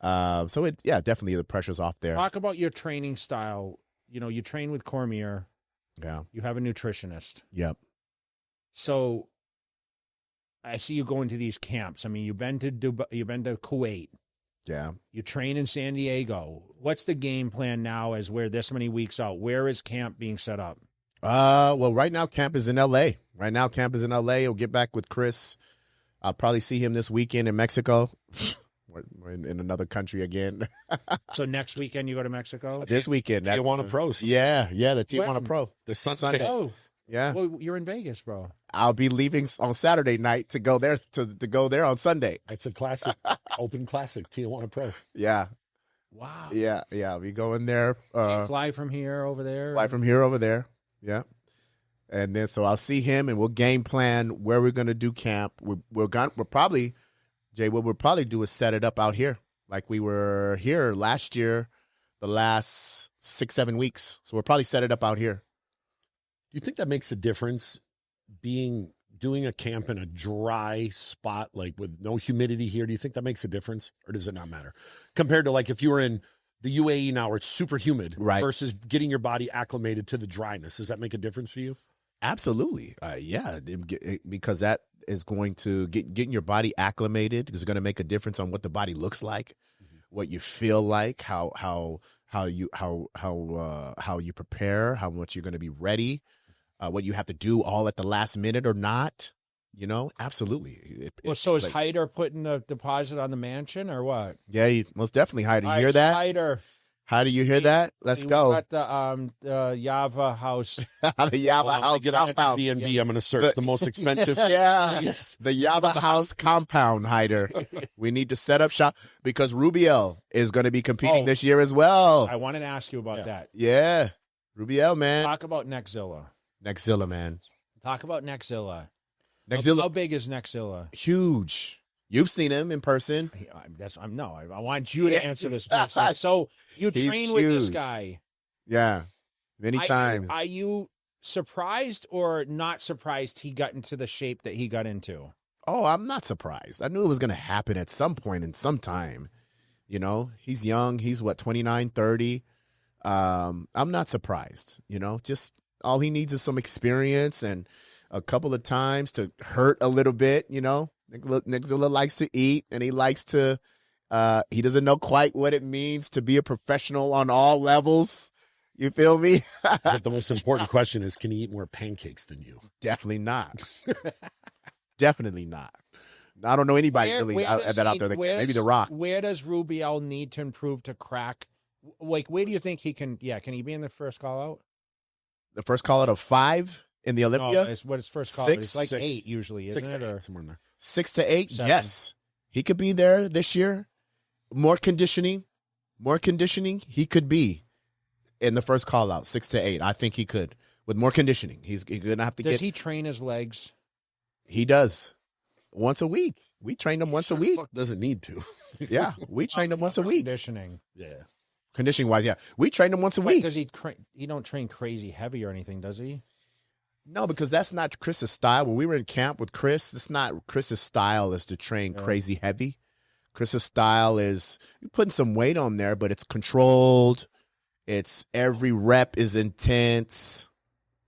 Definitely the pressure's off there. Talk about your training style. You train with Cormier. Yeah. You have a nutritionist. Yep. So I see you going to these camps. I mean, you've been to Dubai, you've been to Kuwait. Yeah. You train in San Diego. What's the game plan now as we're this many weeks out? Where is camp being set up? Well, right now camp is in LA. We'll get back with Chris. I'll probably see him this weekend in Mexico. We're in another country again. So next weekend you go to Mexico? This weekend. Tijuana Pros. Yeah, the Tijuana When? Pro. This Sunday. Oh, Yeah. well, you're in Vegas, bro. I'll be leaving on Saturday night to go there to go there on Sunday. It's a classic, open classic, Tijuana Pro. Yeah. Wow. Yeah. I'll be going there. So you fly from here over there? Fly from here over there. Yeah. And then so I'll see him and we'll game plan where we're gonna do camp. We'll probably, Jay, what we'll probably do is set it up out here. Like we were here last year, the last 6-7 weeks. So we'll probably set it up out here. Do you think that makes a difference doing a camp in a dry spot, like with no humidity here? Do you think that makes a difference, or does it not matter? Compared to like if you were in the UAE now where it's super humid, right, versus getting your body acclimated to the dryness. Does that make a difference for you? Absolutely. Yeah, because that is going to getting your body acclimated is going to make a difference on what the body looks like, what you feel like, how you prepare, how much you're going to be ready, what you have to do all at the last minute or not. You know, absolutely. So is Hyder putting the deposit on the mansion or what? Yeah, most definitely. Hyder, you hear right, that? Hyder. How do you hear that? Let's go. Got the Java house. The Java house get on Airbnb. Yeah. I'm going to search the most expensive. Yeah, yes. The Java house compound, Hyder. We need to set up shop because Rubiel is going to be competing this year as well. I wanted to ask you about that. Yeah, Rubiel, man. Talk about Nexzilla. Nexzilla, man. Talk about Nexzilla. Nexzilla. How big is Nexzilla? Huge. You've seen him in person. I want you to answer this question. So you train with this guy. Yeah, many times. Are you surprised or not surprised he got into the shape that he got into? Oh, I'm not surprised. I knew it was going to happen at some point in some time. You know, he's young. He's 29, 30. I'm not surprised. You know, just all he needs is some experience and a couple of times to hurt a little bit, you know. Nexzilla likes to eat, and he likes to, he doesn't know quite what it means to be a professional on all levels. You feel me? But the most important question is, can he eat more pancakes than you? Definitely not. Definitely not. I don't know anybody really out there. Maybe The Rock. Where does Rubiel need to improve to crack? Like, where do you think he can, can he be in the first call out? The first call out of 5 in the Olympia? No, it's what his first call out. It's like 8 usually, isn't 6 it? to 8, Or somewhere in there. 6 to 8, 7. yes. He could be there this year. More conditioning, he could be in the first call out, 6 to 8. I think he could. With more conditioning. He's going to have to Does he train his legs? He does. Once a week. We train him once a week. Doesn't need to. Yeah, we train him once a week. Conditioning. Yeah. Conditioning wise, yeah. We train him once a week. Does he don't train crazy heavy or anything, does he? No, because that's not Chris's style. When we were in camp with Chris, it's not Chris's style is to train crazy heavy. Chris's style is putting some weight on there, but it's controlled. It's every rep is intense.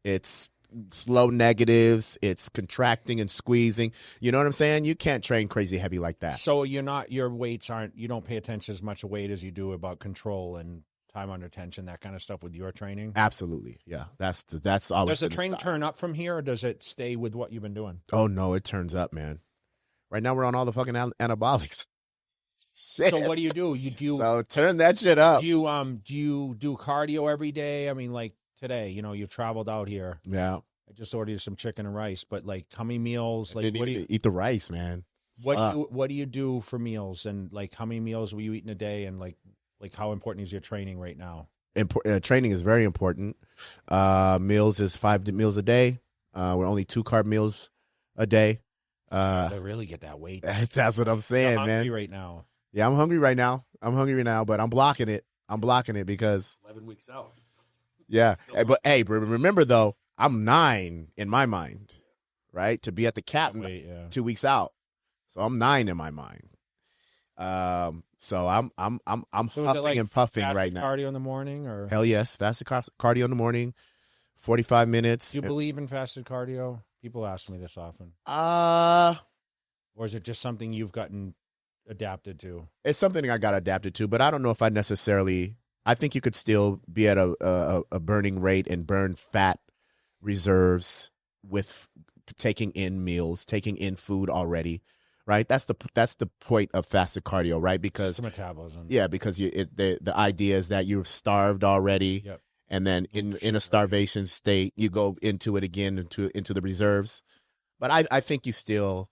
It's slow negatives. It's contracting and squeezing. You know what I'm saying? You can't train crazy heavy like that. So your weights you don't pay attention as much weight as you do about control and time under tension, that kind of stuff with your training? Absolutely. Yeah. That's always. Does the train turn up from here or does it stay with what you've been doing? Oh no, it turns up, man. Right now we're on all the fucking anabolics. Shit. So what do you do? So turn that shit up. Do you do cardio every day? I mean, like today, you've traveled out here. Yeah. I just ordered you some chicken and rice, but like how many meals? Like what do you eat the rice, man? What do you do for meals, and like how many meals will you eat in a day, and like how important is your training right now? Training is very important. Meals is 5 meals a day. We're only 2 carb meals a day. To really get that weight. That's what I'm saying, I'm man. hungry right now. Yeah, I'm hungry right now. But I'm blocking it. Because 11 weeks out. Yeah, but hey, remember though, I'm 9 in my mind, right? To be at the cap 2 weeks out, so I'm 9 in my mind. So I'm huffing and puffing right now. Cardio in the morning, or hell yes, fasted cardio in the morning, 45 minutes. Do you believe in fasted cardio? People ask me this often. Or is it just something you've gotten adapted to? It's something I got adapted to, but I don't know if I necessarily. I think you could still be at a burning rate and burn fat reserves with taking in meals, taking in food already, right? That's the point of fasted cardio, right? Because it's metabolism. Yeah, because the idea is that you're starved already, Yep. and then in a starvation state, you go into it again into the reserves. But I think you still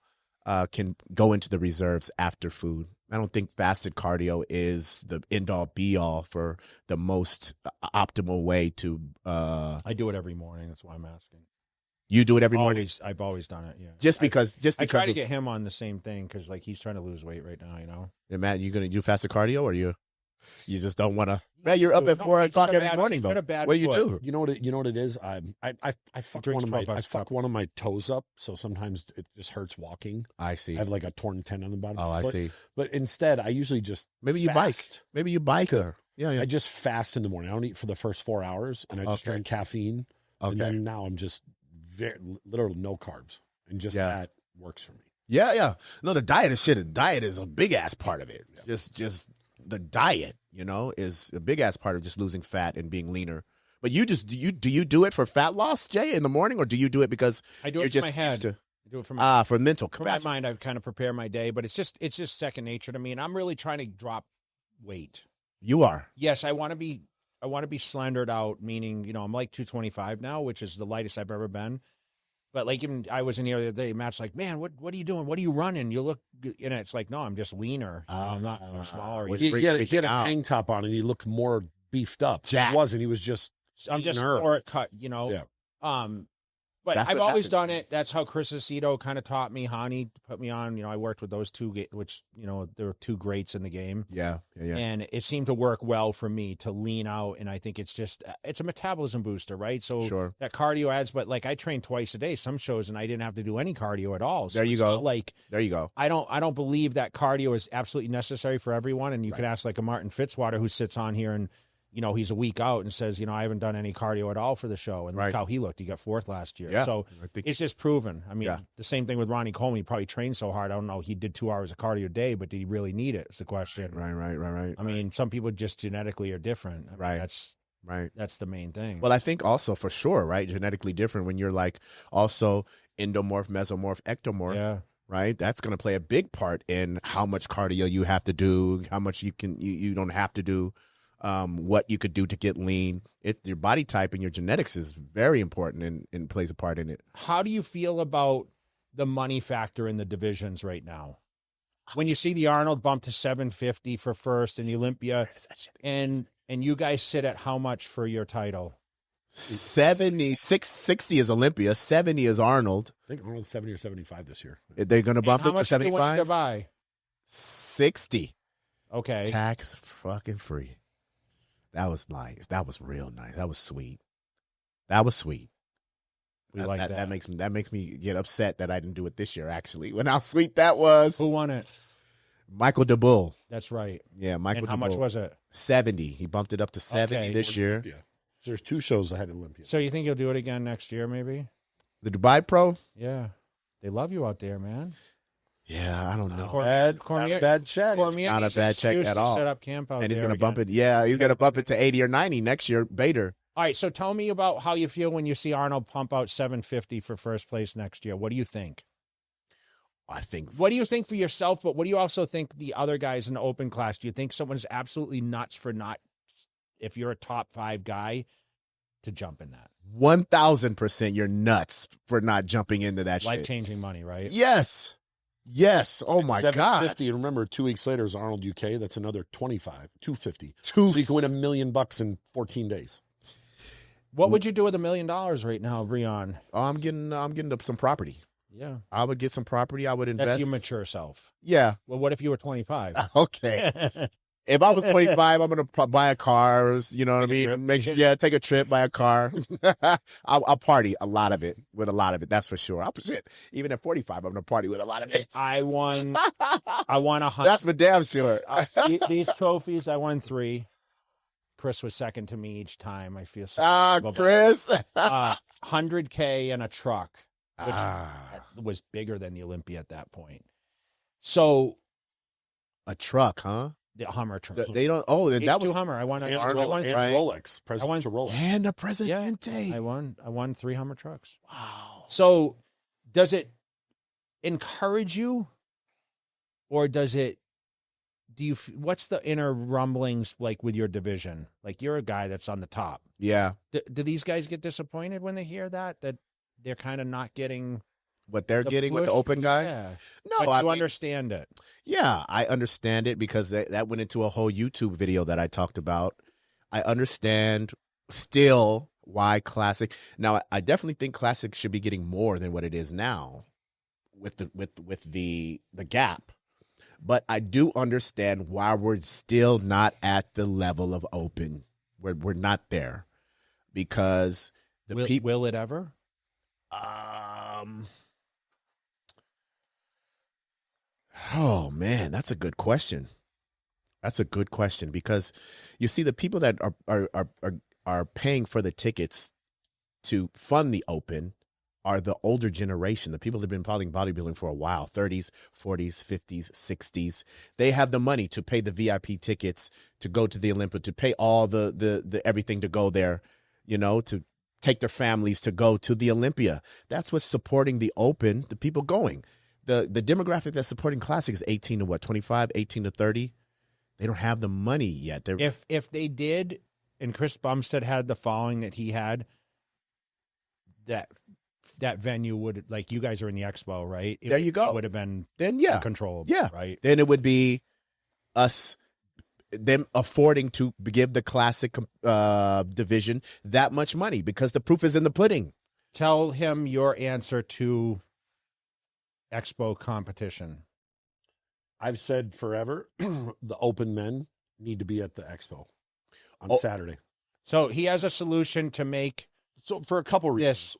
can go into the reserves after food. I don't think fasted cardio is the end-all, be-all for the most optimal way to. I do it every morning. That's why I'm asking. You do it every morning? I've always done it, yeah. Just because I try to get him on the same thing because, like, he's trying to lose weight right now, you know? Yeah, Matt, you going to do fasted cardio or you just don't want to? Man, you're up at 4 o'clock every morning, though. What do you do? You know what it is? I fucked one of my toes up, so sometimes it just hurts walking. I see. I have like a torn tendon on the bottom Oh, of the I foot. see. But instead, I usually just Maybe you fast. Maybe you bike her. Yeah. I just fast in the morning. I don't eat for the first 4 hours, and I just drink caffeine. Okay. And then now I'm just literally no carbs, and just that works for me. Yeah. No, the diet is shit. The diet is a big ass part of it. Just the diet, is a big ass part of just losing fat and being leaner. But do you do it for fat loss, Jay, in the morning, or do you do it because I do it you're for just my head? used to? I do it for my for mental for capacity. my mind. I kind of prepare my day, but it's just second nature to me, and I'm really trying to drop weight. You are. Yes, I want to be slendered out, meaning, I'm like 225 now, which is the lightest I've ever been. But like, even I was in here the other day, Matt's like, man, what are you doing? What are you running? You look, and it's like, no, I'm just leaner. I'm smaller. He had a tank top on, and he looked more beefed up. Jack. He wasn't. He was just. I'm just early. more cut, Yeah. But That's I've what always happens. done it. That's how Chris Aceto kind of taught me. Hani put me on. I worked with those two, which, there were two greats in the game. Yeah. And it seemed to work well for me to lean out. And I think it's a metabolism booster, right? So Sure. that cardio adds, but like I train twice a day, some shows, and I didn't have to do any cardio at all. So There you it's go. not like, There you go. I don't believe that cardio is absolutely necessary for everyone. And you could ask like a Martin Fitzwater who sits on here and, he's a week out and says, I haven't done any cardio at all for the show. And look how he looked. He got fourth last year. Yeah, So I think it's just proven. I mean, the same thing with Ronnie Coleman. He probably trained so hard. I don't know. He did 2 hours of cardio a day, but did he really need it? It's the question. Right. I mean, some people just genetically are different. I mean, Right. That's the main thing. Well, I think also for sure, right? Genetically different when you're like also endomorph, mesomorph, ectomorph. Yeah. Right. That's going to play a big part in how much cardio you have to do, how much you don't have to do. What you could do to get lean. Your body type and your genetics is very important and plays a part in it. How do you feel about the money factor in the divisions right now? When you see the Arnold bump to 750 for first and the Olympia, and you guys sit at how much for your title? 60 is Olympia, 70 is Arnold. I think Arnold's 70 or 75 this year. They're going to bump it to 75? To buy? 60. Okay. Tax fucking free. That was nice. That was real nice. That was sweet. We like that. That makes me get upset that I didn't do it this year, actually. When how sweet that was. Who won it? Michael DeBull. That's right. Yeah, Michael And how DeBull. much was it? 70. He bumped it up to 70 this year. Yeah. There's 2 shows ahead of Olympia. So you think you'll do it again next year, maybe? The Dubai Pro? Yeah. They love you out there, man. Yeah, I don't know. Not a bad check. Not a bad check at all. Set up camp out And he's there going to bump again. it. Yeah, he's going to bump it to 80 or 90 next year. Bader. All right, so tell me about how you feel when you see Arnold pump out 750 for first place next year. What do you think? What do you think for yourself, but what do you also think the other guys in the open class? Do you think someone's absolutely nuts for not, if you're a top 5 guy, to jump in that? 1,000% you're nuts for not jumping into that shit. Life-changing money, right? Yes. Oh, my God. 750. And remember, 2 weeks later is Arnold UK. That's another 250. So you can win $1 million in 14 days. What would you do with $1 million right now, Breon? Oh, I'm getting up some property. Yeah. I would get some property. I would invest. That's your mature self. Yeah. Well, what if you were 25? Okay. If I was 25, I'm going to buy a car. You know what I mean? Take a trip, buy a car. I'll party a lot of it. That's for sure. Even at 45, I'm going to party with a lot of it. I won 100. That's for damn sure. These trophies, I won 3. Chris was second to me each time. I feel so Chris. 100K in a truck, which was bigger than the Olympia at that point. So a truck, huh? the Hummer truck. They don't. Oh, then that was Hummer. I won. Rolex. Presidential Rolex. And a Presidente. I won 3 Hummer trucks. Wow. So, does it encourage you, or does it? What's the inner rumblings like with your division? Like, you're a guy that's on the top. Yeah. Do these guys get disappointed when they hear that they're kind of not getting what they're getting push? with the open guy? Yeah. No, but you understand it. Yeah, I understand it because that went into a whole YouTube video that I talked about. I understand still why Classic. Now, I definitely think Classic should be getting more than what it is now with the gap. But I do understand why we're still not at the level of open. We're not there because the people. Will it ever? Oh man, that's a good question. That's a good question because you see the people that are paying for the tickets to fund the open are the older generation, the people that have been following bodybuilding for a while, 30s, 40s, 50s, 60s. They have the money to pay the VIP tickets to go to the Olympia, to pay all the everything to go there, to take their families to go to the Olympia. That's what's supporting the open, the people going. The demographic that's supporting Classic is 18 to 25, 18 to 30. They don't have the money yet. If they did, and Chris Bumstead had the following that he had, that venue would, like, you guys are in the expo, right? There you go. Would have been controllable, right? Then it would be them affording to give the Classic division that much money because the proof is in the pudding. Tell him your answer to expo competition. I've said forever, the open men need to be at the expo on Saturday. So he has a solution to make. So for a couple reasons.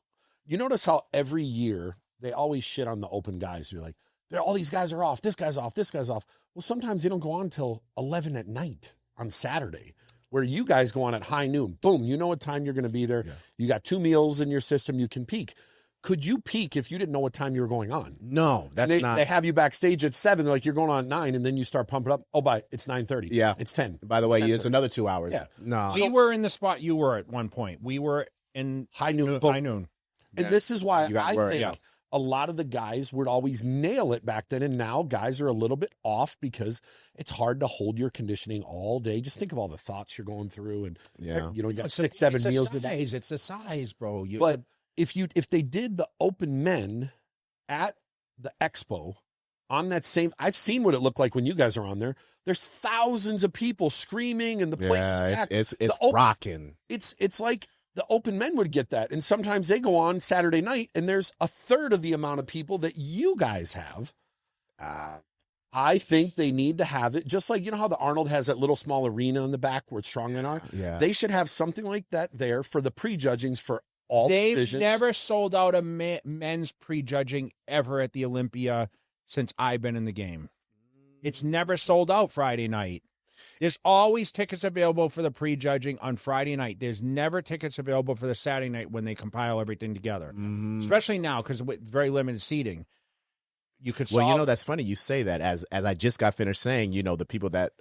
You notice how every year they always shit on the open guys. You're like, all these guys are off. This guy's off. This guy's off. Well, sometimes they don't go on until 11 at night on Saturday, where you guys go on at high noon. Boom. You know what time you're going to be there. Yeah. You got 2 meals in your system. You can peak. Could you peak if you didn't know what time you were going on? No, that's not. They have you backstage at 7. They're like, you're going on at 9, and then you start pumping up. Oh, it's 9:30. Yeah. It's 10. By the way, it's another 2 hours. Yeah. No. We were in the spot you were at one point. We were in high noon. And this is why I think a lot of the guys would always nail it back then. And now guys are a little bit off because it's hard to hold your conditioning all day. Just think of all the thoughts you're going through. And, you got 6-7 meals a day. It's the size, bro. But if they did the open men at the expo on that same, I've seen what it looked like when you guys are on there. There's thousands of people screaming and the place is packed. It's rocking. It's like the open men would get that. And sometimes they go on Saturday night and there's a third of the amount of people that you guys have. I think they need to have it just like, how the Arnold has that little small arena in the back where strongmen are. Yeah. They should have something like that there for the prejudgings for all divisions. They've never sold out a men's prejudging ever at the Olympia since I've been in the game. It's never sold out Friday night. There's always tickets available for the prejudging on Friday night. There's never tickets available for the Saturday night when they compile everything together, especially now because with very limited seating. You could that's funny you say that as I just got finished saying, the people that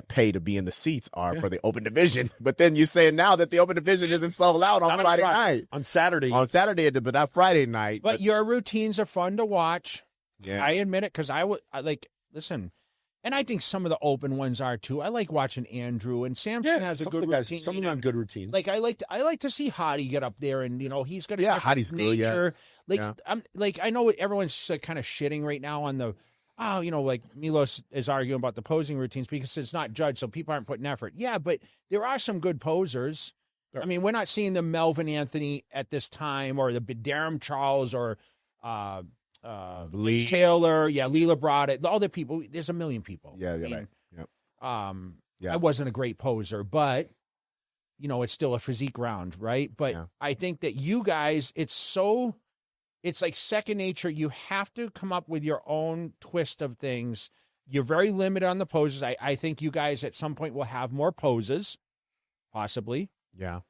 pay to be in the seats are for the open division. But then you're saying now that the open division isn't sold out on Friday night. On Saturday. On Saturday, but not Friday night. But your routines are fun to watch. Yeah. I admit it because I listen, and I think some of the open ones are too. I like watching Andrew and Samson has a good routine. Some of them have good routines. Like I like to see Hottie get up there and he's got Hottie's nature. Good. Yeah. I'm like I know everyone's kind of shitting right now on the like Milos is arguing about the posing routines because it's not judged, so people aren't putting effort. Yeah, but there are some good posers. I mean, we're not seeing the Melvin Anthony at this time or the Darum Charles or Taylor, Leela brought it. All the people, there's a million people. Yeah, right. Yep. I wasn't a great poser, but it's still a physique round, right? But I think that you guys, it's like second nature. You have to come up with your own twist of things you're very limited on the poses. I think you guys at some point will have more poses, possibly. Yeah.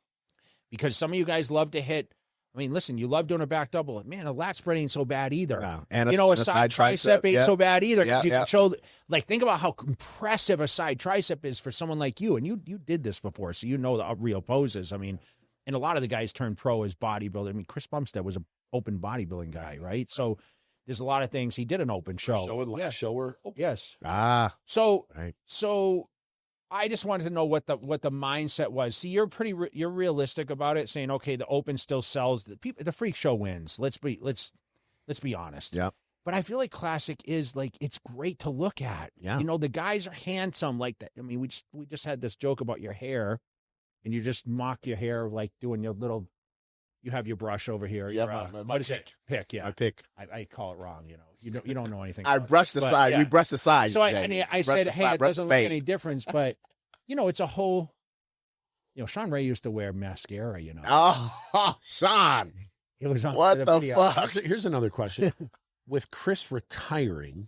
Because some of you guys love to hit. I mean, listen, you love doing a back double. Man, a lat spread ain't so bad either. No. And a side tricep ain't so bad either. Yeah, You can show, like, think about how impressive a side tricep is for someone like you. And you did this before, so you know the real poses. I mean, and a lot of the guys turned pro as bodybuilders. I mean, Chris Bumstead was an open bodybuilding guy, right? So there's a lot of things. He did an open show. Show were open. Yes. So I just wanted to know what the mindset was. See, you're realistic about it, saying, okay, the open still sells. The freak show wins. Let's be honest. Yeah. But I feel like Classic is like, it's great to look at. Yeah. You know, the guys are handsome like that. I mean, we just had this joke about your hair, and you just mock your hair like doing your little. You have your brush over here. Yeah, what is it? Pick. Yeah, my pick. I call it wrong. You don't know anything. I brushed the side. Yeah. We brushed the side. So I Brush said, the hey, side, it brush doesn't the look fade. any difference, but it's a whole. Sean Ray used to wear mascara. Oh, Sean. It was on What the video. fuck? Here's another question. With Chris retiring,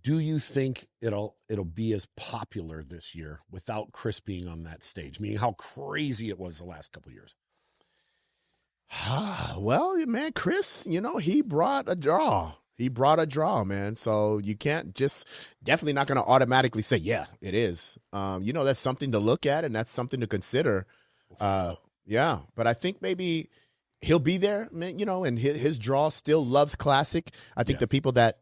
do you think it'll be as popular this year without Chris being on that stage? Meaning how crazy it was the last couple of years. Well, man, Chris, he brought a draw. He brought a draw, man. So you can't definitely not going to automatically say, yeah, it is. That's something to look at and that's something to consider. Yeah. But I think maybe he'll be there, man, and his draw still loves Classic. I think the people that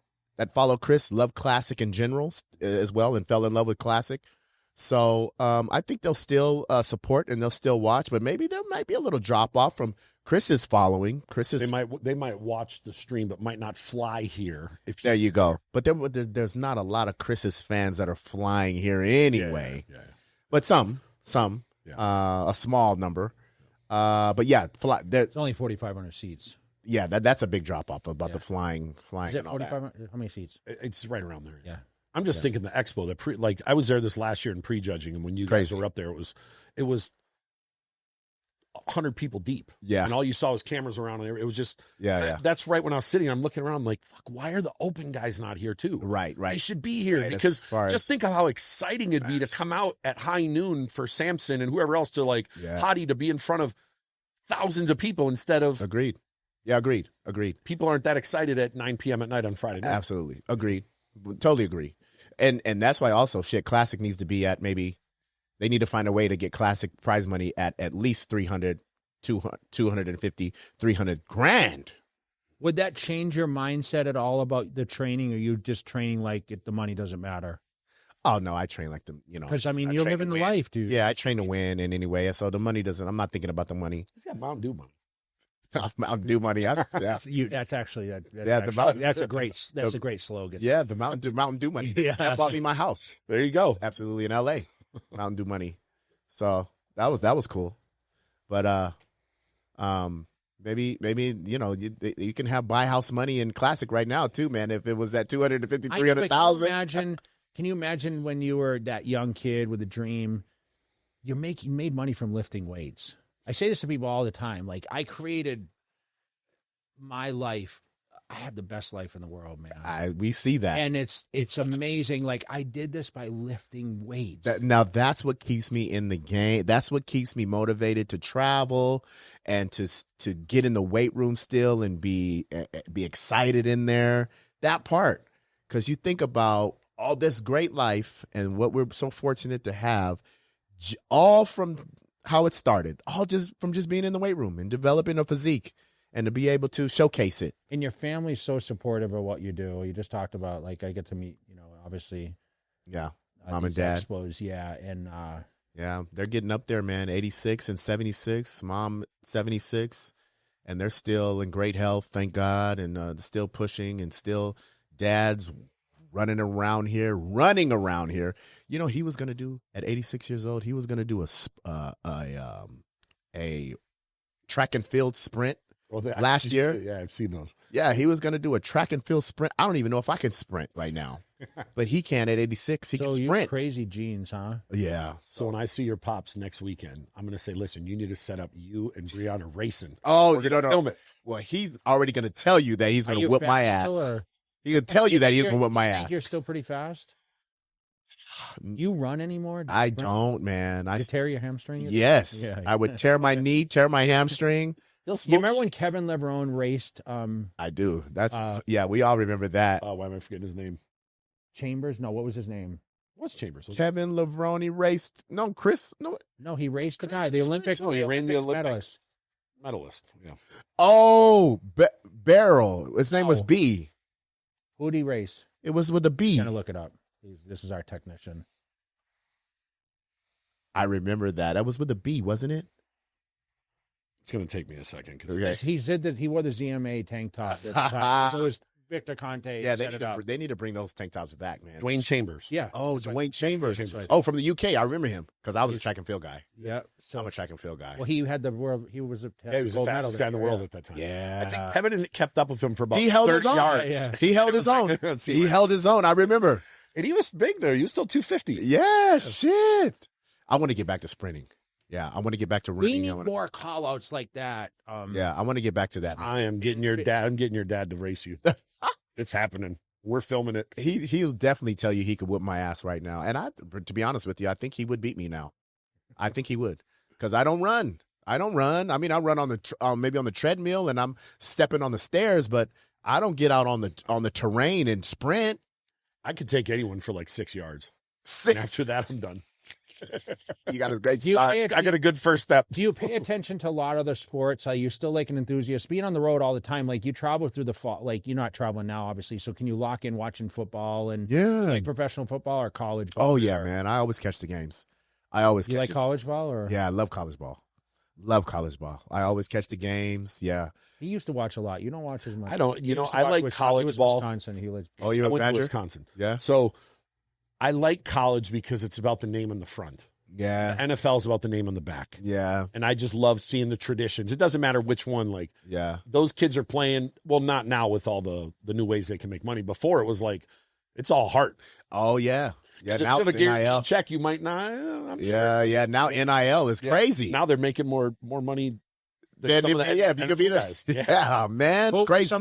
follow Chris love Classic in general as well and fell in love with Classic. So I think they'll still support and they'll still watch, but maybe there might be a little drop off from Chris's following. They might watch the stream, but might not fly here. There you go. But there's not a lot of Chris's fans that are flying here anyway. Yeah. But some, a small number. But yeah, It's only 4,500 seats. Yeah, that's a big drop off about the flying. Is it and all that. 4,500? How many seats? It's right around there. Yeah. I'm just thinking the expo, I was there this last year in prejudging, and when you guys were up there, it was 100 people deep. Yeah. And all you saw was cameras around, and it was just, yeah. That's right when I was sitting, I'm looking around, I'm like, fuck, why are the open guys not here too? Right. They should be here because just think of how exciting it'd be to come out at high noon for Samson and whoever else to Hottie to be in front of thousands of people instead of. Agreed. Yeah, agreed. People aren't that excited at 9 p.m. at night on Friday night. Absolutely. Agreed. Totally agree. And that's why also Classic needs to be at maybe they need to find a way to get Classic prize money at least 300, 250, 300 grand. Would that change your mindset at all about the training? Or are you just training like the money doesn't matter? Oh, no, I train like because you're living the life, dude. Yeah, I train to win in any way. So the money I'm not thinking about the money. He's got Mountain Dew money. Mountain Dew money. That's a great slogan. Yeah, the Mountain Dew money. Yeah. That bought me my house. There you go. Absolutely in LA. Mountain Dew money. So that was cool. But maybe you can have buy house money in Classic right now too, man. If it was at 250, 300,000. Can you imagine when you were that young kid with a dream? You made money from lifting weights. I say this to people all the time. Like, I created my life. I have the best life in the world, man. We see that. And it's amazing. Like, I did this by lifting weights. Now, that's what keeps me in the game. That's what keeps me motivated to travel and to get in the weight room still and be excited in there. That part. Because you think about all this great life and what we're so fortunate to have, all from how it started, all just from being in the weight room and developing a physique and to be able to showcase it. And your family's so supportive of what you do. You just talked about, like, I get to meet, obviously. Yeah. Mom and dad. Expos, yeah. And yeah, they're getting up there, man. 86 and 76. Mom 76. And they're still in great health, thank God, and still pushing, and still dad's running around here. He was going to do, at 86 years old, he was going to do a track and field sprint last year. Yeah, I've seen those. Yeah, he was going to do a track and field sprint. I don't even know if I can sprint right now, but he can at 86. He can sprint. You crazy genes, huh? Yeah. So when I see your pops next weekend, I'm going to say, listen, you need to set up you and Breon racing. Oh, film it. Well, he's already going to tell you that he's going to whip my ass. He could tell you that he was going to whip my You think ass. you're still pretty fast? You run anymore? I don't, man. You tear your hamstring? Yes. Yeah. I would tear my knee, tear my hamstring. You remember when Kevin Leverone raced? I do. That's yeah. We all remember that. Why am I forgetting his name? Chambers? No, what was his name? What's Chambers? Kevin Leverone raced. No, Chris. No, he raced the Chris guy, the Olympic. Oh, he ran the Olympic medalist. Yeah. Oh, Barrel. His name was B. Who'd he race? It was with a B. I'm gonna look it up. This is our technician. I remember that. That was with a B, wasn't it? It's going to take me a second. Okay. He said that he wore the ZMA tank top. So it was Victor Conte. Yeah, set it up. they need to bring those tank tops back, man. Dwayne Chambers. Yeah. Oh, Dwayne Chambers. Right. Oh, from the UK. I remember him because I was a track and field guy. Yeah. So I'm a track and field guy. well, he had the world. He was a Yeah, he was the gold fastest medal guy in the world yeah. at that time. Yeah. I think Kevin kept up with him for about He held 30 his own. yards. Yeah. He held his own. He held his own. I remember. And he was big there. He was still 250. Yeah, shit. I want to get back to sprinting. Yeah, I want to get back to running. We need more call outs like that. Yeah, I want to get back to that. I am getting your dad. I'm getting your dad to race you. It's happening. We're filming it. He'll definitely tell you he could whip my ass right now. And to be honest with you, I think he would beat me now. I think he would because I don't run. I mean, I run on the maybe on the treadmill and I'm stepping on the stairs, but I don't get out on the terrain and sprint. I could take anyone for like 6 yards. And after that, I'm done. You got a great Do you start. pay I got a good first step. Do you pay attention to a lot of other sports? Are you still like an enthusiast? Being on the road all the time, like you travel through the fall, like you're not traveling now, obviously. So can you lock in watching football and like professional football or college ball? Oh yeah, man. I always catch the games. I always You catch like college ball or? Yeah, I love college ball. Love college ball. I always catch the games. Yeah. He used to watch a lot. You don't watch as much. I don't. He You know, used to I watch like Wisconsin. college He was ball. Wisconsin. He was. Oh, you're I a went to Badger? Wisconsin. Yeah. So I like college because it's about the name on the front. Yeah. The NFL is about the name on the back. Yeah. And I just love seeing the traditions. It doesn't matter which one. Like, Yeah. those kids are playing. Well, not now with all the new ways they can make money. Before it was like, it's all heart. Oh yeah. Yeah. Instead Now of a it's NIL. guaranteed check, you might not. I'm Yeah. Yeah. Now NIL is crazy. Now they're making more money. Than Then some of the if you could be guys. Yeah, man. It's crazy.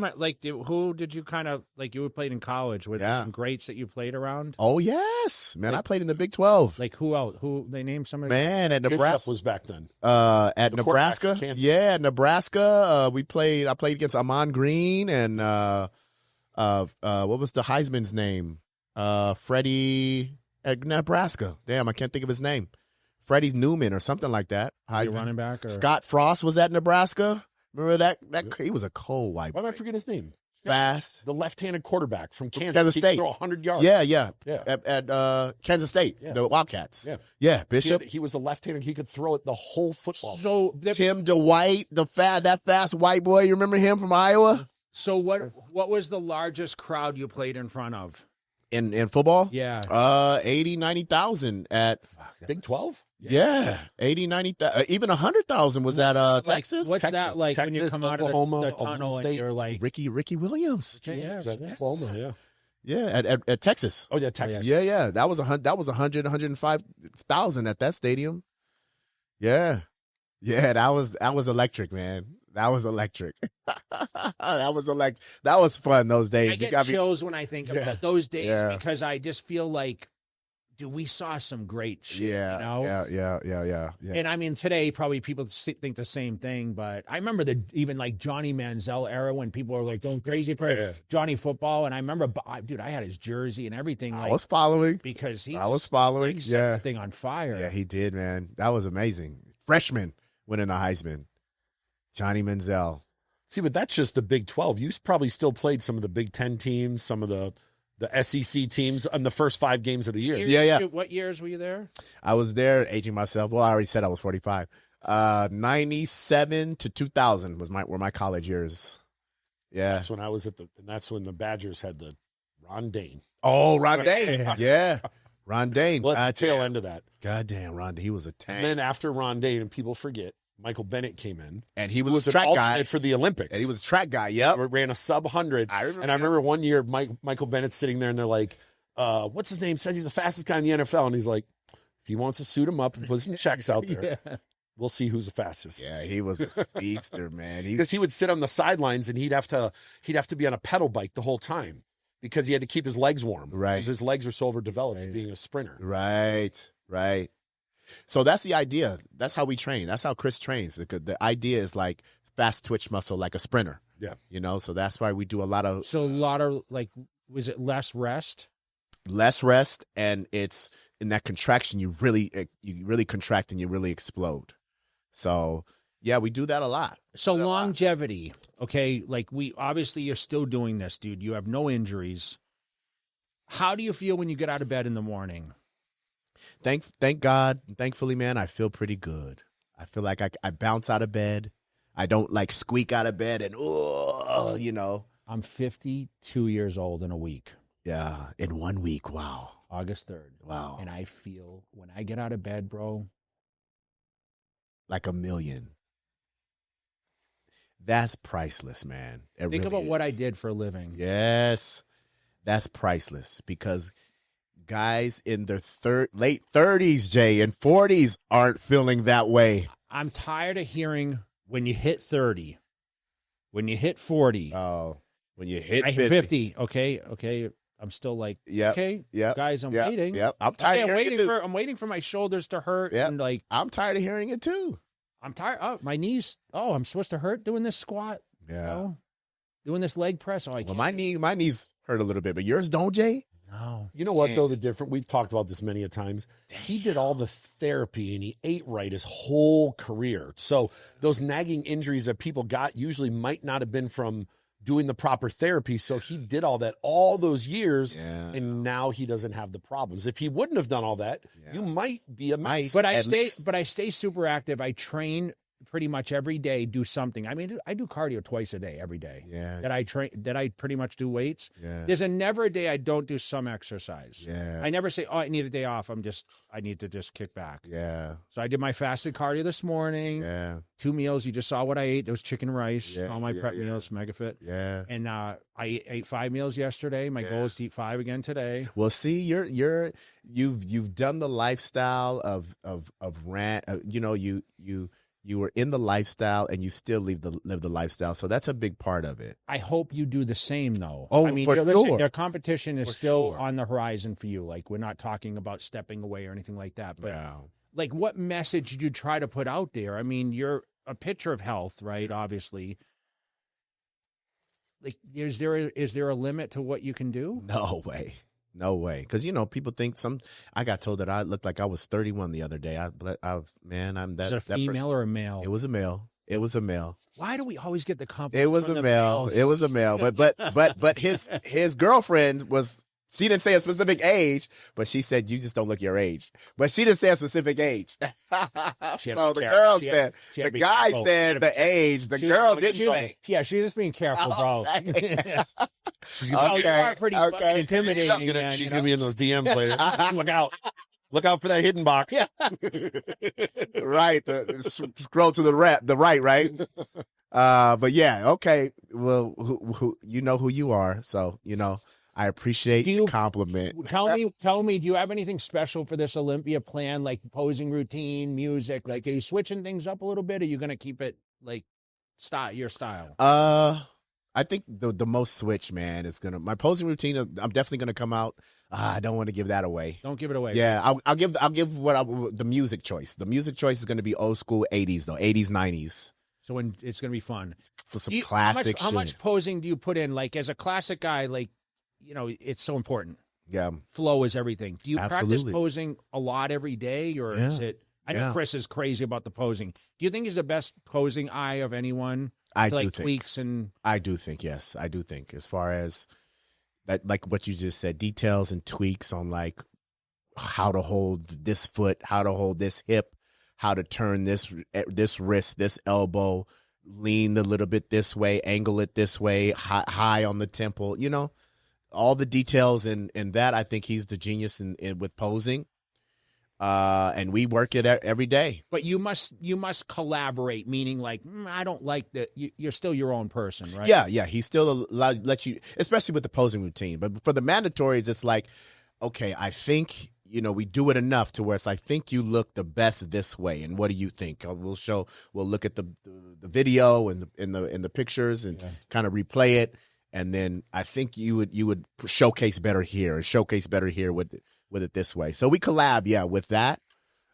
Who did you kind of like? You played in college with some greats that you played around. Oh yes, man. I played in the Big 12. Like who else? Who they named some of Man, at Good Nebraska stuff was back then. At The Nebraska. quarterbacks, Kansas. Yeah, Nebraska. I played against Amon Green and what was the Heisman's name? Freddie at Nebraska. Damn, I can't think of his name. Freddie Newman or something like that. Heisman. Running back or Scott Frost was at Nebraska. Remember that he was a cold white Why boy. am I forgetting his name? Fast. The left-handed quarterback from Kansas. Kansas He State. could throw 100 yards. Yeah. Yeah. At Kansas State, Yeah. the Wildcats. Yeah. Bishop. He was a left-handed. He could throw it the whole football. So Tim DeWhite, that fast white boy. You remember him from Iowa? So what was the largest crowd you played in front of? In football? Yeah. 80, 90,000 at Big 12? yeah, 80, 90,000. Even 100,000 was at Texas. What's that like when you Texas, come out of Oklahoma, the tunnel Oklahoma and State. you're like, Ricky Williams. yeah, Oklahoma, yeah. Yeah, at Texas. Oh, yeah, Texas. Yeah. That was 105,000 at that stadium. Yeah. That was electric, man. That was electric. That was fun those days. I get chills when I think about those days because I just feel like, dude, we saw some great shit. Yeah. You know? Yeah. And I mean, today probably people think the same thing, but I remember even like Johnny Manziel era when people were like going crazy for Johnny football. And I remember, dude, I had his jersey and everything. I was following. Because I was following. set that thing on fire. Yeah, he did, man. That was amazing. Freshman winning a Heisman. Johnny Manziel. See, but that's just the Big 12. You probably still played some of the Big 10 teams, some of the SEC teams on the first 5 games of the year. Yeah. What years were you there? I was there aging myself. Well, I already said I was 45. 97 to 2000 were my college years. Yeah. That's when I was and that's when the Badgers had the Ron Dane. Oh, Ron Dane. Yeah. Ron Dane. Well, at the tail end of that. Goddamn, Ron Dane. He was a tank. And then after Ron Dane, and people forget, Michael Bennett came in. And he who was a an track guy. alternate for the Olympics. And he was a track guy. Yep. Ran a sub 100. I remember. And I remember one year, Michael Bennett's sitting there, and they're like, what's his name? Says he's the fastest guy in the NFL. And he's like, if he wants to suit him up and put some checks out there, we'll see who's the fastest. Yeah, he was a speedster, man. Because he would sit on the sidelines, and he'd have to be on a pedal bike the whole time because he had to keep his legs warm. Right. Because his legs are so overdeveloped being a sprinter. Right. So that's the idea. That's how we train. That's how Chris trains. The idea is like fast twitch muscle, like a sprinter. Yeah. So that's why we do a lot of. So a lot of like, was it less rest? Less rest, and it's in that contraction you really contract and you really explode. So yeah, we do that a lot. So longevity, okay, like obviously you're still doing this, dude. You have no injuries. How do you feel when you get out of bed in the morning? Thank God, thankfully, man, I feel pretty good. I feel like I bounce out of bed. I don't like squeak out of bed and I'm 52 years old in a week. Yeah, in 1 week. Wow. August 3rd. Wow. And I feel when I get out of bed, bro, like a million. That's priceless, man. Think really about what is. I did for a living. Yes, that's priceless because guys in their late 30s, Jay, and 40s aren't feeling that way. I'm tired of hearing when you hit 30, when you hit 40. Oh, when you hit I 50. hit 50. Okay. I'm still like, okay, guys, I'm waiting. Yep. I'm tired of hearing it too. I'm waiting for my shoulders to hurt. Yep. And like, I'm tired of hearing it too. I'm tired. Oh, my knees. Oh, I'm supposed to hurt doing this squat. Yeah. Doing this leg press. Oh, I can't. Well, my knees hurt a little bit, but yours don't, Jay? No. You know what, though, we've talked about this many a times. He did all the therapy and he ate right his whole career. So those nagging injuries that people got usually might not have been from doing the proper therapy. So he did all that all those years, and now he doesn't have the problems. If he wouldn't have done all that, you might be a mess. But I stay super active. I train pretty much every day, do something. I mean, I do cardio twice a day, every day. Yeah. That I pretty much do weights. Yeah. There's never a day I don't do some exercise. Yeah. I never say, oh, I need a day off. I need to just kick back. Yeah. So I did my fasted cardio this morning. Yeah. 2 meals. You just saw what I ate. There was chicken and rice. Yeah, all my prep meals, MegaFit. Yeah. And I ate 5 meals yesterday. My goal is to eat 5 again today. Well, see, you've done the lifestyle of rant. You were in the lifestyle and you still live the lifestyle. So that's a big part of it. I hope you do the same, though. Oh, I mean, for sure. Their competition is still on the horizon for you. Like, we're not talking about stepping away or anything like that. But like, what message did you try to put out there? I mean, you're a picture of health, right? Obviously. Like, is there a limit to what you can do? No way. Because, people think I got told that I looked like I was 31 the other day. I'm that. Is it a female or a male? It was a male. Why do we always get the compliment? It was a male. But his girlfriend was, she didn't say a specific age, but she said, you just don't look your age. But she didn't say a specific age. So the girl said, the guy said the age. The girl didn't say. Yeah, she's just being careful, bro. She's gonna you are pretty fucking intimidating. She's gonna be in those DMs later. Look out. Look out for that hidden box. Yeah. Right. Scroll to the right, right? But yeah, okay. Well, who you know who you are, so I appreciate the compliment. Tell me, do you have anything special for this Olympia plan, like posing routine, music? Like, are you switching things up a little bit? Or are you going to keep it like your style? I think the most switch, man, is my posing routine. I'm definitely going to come out. I don't want to give that away. Don't give it away. Yeah, I'll give the music choice. The music choice is going to be old school 80s though, 80s, 90s. So it's going to be fun. For some classic how much posing do you put in? Like, as a classic guy, like, it's so important. Yeah. Flow is everything. Do you Absolutely. practice posing a lot every day, or is it? I know Chris is crazy about the posing. Do you think he's the best posing eye of anyone? I do think. Tweaks and. I do think, yes. I do think, as far as that, like what you just said, details and tweaks on like how to hold this foot, how to hold this hip, how to turn this wrist, this elbow, lean a little bit this way, angle it this way, high on the temple, all the details in that. I think he's the genius in with posing. And we work it every day. But you must collaborate, meaning like, I don't like that. You're still your own person, right? Yeah. He still lets you, especially with the posing routine. But for the mandatories, it's like, okay, I think, we do it enough to where it's like, I think you look the best this way. And what do you think? We'll look at the video and in the pictures and kind of replay it. And then I think you would showcase better here and showcase better here with it this way. So we collab, with that.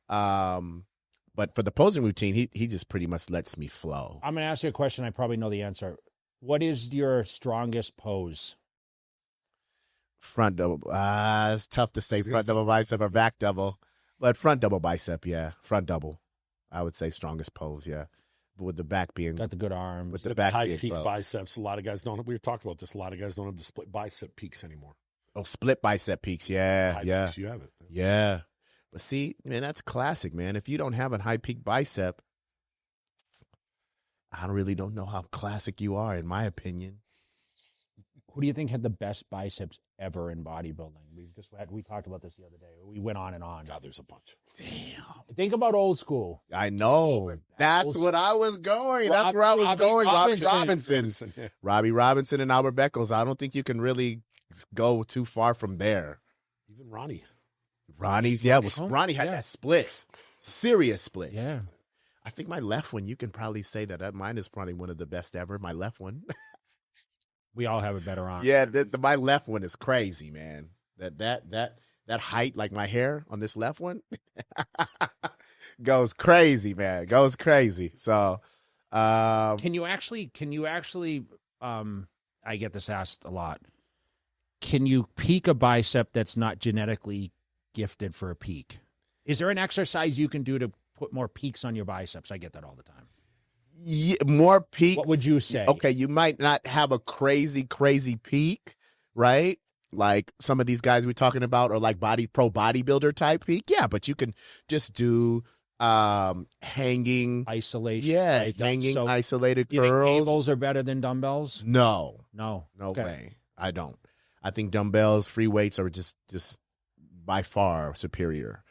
But for the posing routine, he just pretty much lets me flow. I'm going to ask you a question. I probably know the answer. What is your strongest pose? Front double. It's tough to say front double bicep or back double, but front double bicep, front double. I would say strongest pose, but with the back being Got the good arms. with the back high being peak close. biceps. A lot of guys don't. We were talking about this. A lot of guys don't have the split bicep peaks anymore. Oh, split bicep peaks, High peaks, you have it. yeah. But see, man, that's classic, man. If you don't have a high peak bicep, I don't know how classic you are, in my opinion. Who do you think had the best biceps ever in bodybuilding? We talked about this the other day. We went on and on. God, there's a bunch. Damn. Think about old school. I know. That's what I was going. That's where I was going. Robbie Robinson. Yeah. Robbie Robinson and Albert Beckles. I don't think you can really go too far from there. Even Ronnie. Ronnie had that split. Serious split. Yeah. I think my left one, you can probably say that mine is probably one of the best ever. My left one. We all have a better arm. Yeah, my left one is crazy, man. That height, like my hair on this left one, goes crazy, man. Goes crazy. So, Can you actually? I get this asked a lot. Can you peak a bicep that's not genetically gifted for a peak? Is there an exercise you can do to put more peaks on your biceps? I get that all the time. More peak. What would you say? Okay, you might not have a crazy peak, right? Like some of these guys we're talking about are like pro bodybuilder type peak. Yeah, but you can just do hanging Isolation. Yeah, right? hanging So isolated you think curls. cables are better than dumbbells? No Okay. way. I don't. I think dumbbells, free weights are just by far superior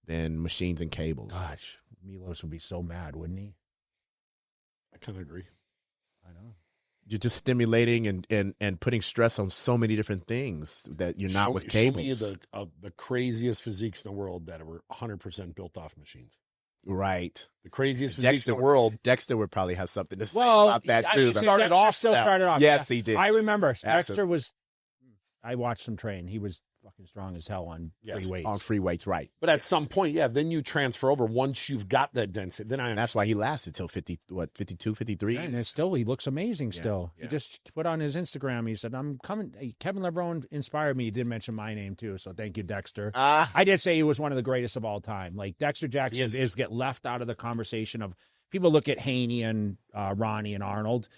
than machines and cables. Gosh, Milos would be so mad, wouldn't he? I kind of agree. I know. You're just stimulating and putting stress on so many different things that you're not with cables. Show me the craziest physiques in the world that were 100% built off machines. Right. The craziest physiques in the world. Dexter would probably have something to say Well, about that too. Started off. Yes, he did. I remember. Absolutely. Dexter was. I watched him train. He was fucking strong as hell on free weights. On free weights, right. But at some point, then you transfer over once you've got that density. And that's why he lasted till 52, 53. Yeah, and he looks amazing still. Yeah. He just put on his Instagram, he said, I'm coming. Kevin Levrone inspired me. He did mention my name too, so thank you, Dexter. I did say he was one of the greatest of all time. Like Dexter Jackson is get left out of the conversation of people look at Haney and Ronnie and Arnold,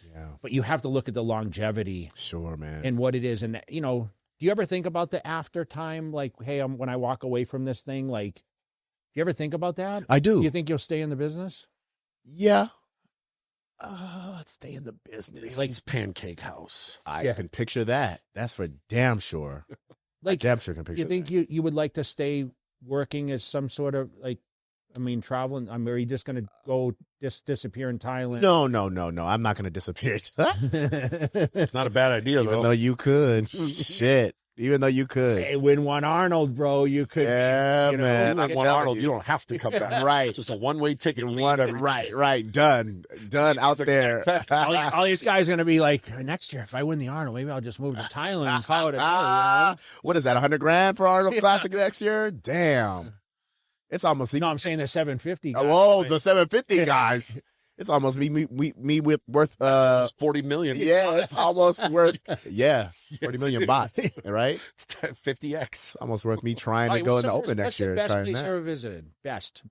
but you have to look at the longevity. Sure, man. And what it is. And, do you ever think about the after time? Like, hey, when I walk away from this thing, like, do you ever think about that? I do. Do you think you'll stay in the business? Yeah. Let's stay in the business. Like Pancake House. I can picture that. That's for damn sure. Like, damn sure can picture you think that. you would like to stay working as some sort of, like, traveling? Are you just going to go disappear in Thailand? No. I'm not going to disappear. It's not a bad idea, Even though you could. Shit. Even though you could. Hey, win one Arnold, bro. You could. Yeah, man. I'm on Arnold. You don't have to come back. Right. Just a one-way ticket. Right. Done out there. all these guys are going to be like, next year, if I win the Arnold, maybe I'll just move to Thailand and call it a day. What is that, $100,000 for Arnold Classic next year? Damn. It's almost. No, I'm saying the 750 guys. Oh, the 750 guys. It's almost me with worth $40 million. Yeah, it's almost worth 40 million baht, right? It's 50x. Almost worth me trying to go in the Open next year. What's the best place ever visited? Best.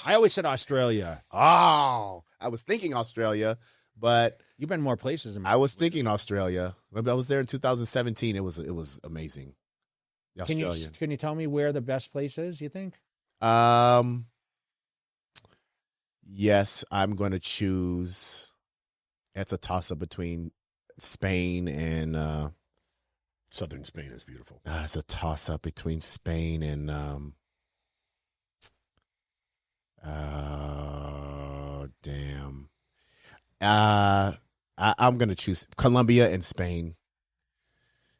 I always said Australia. Oh, I was thinking Australia, but you've been more places than me. I was thinking Australia. I was there in 2017. It was amazing. Australia. Can you tell me where the best place is, you think? Yes, I'm going to choose. It's a toss-up between Spain and Southern Spain is beautiful. It's a toss-up between Spain and damn. I'm going to choose Colombia and Spain.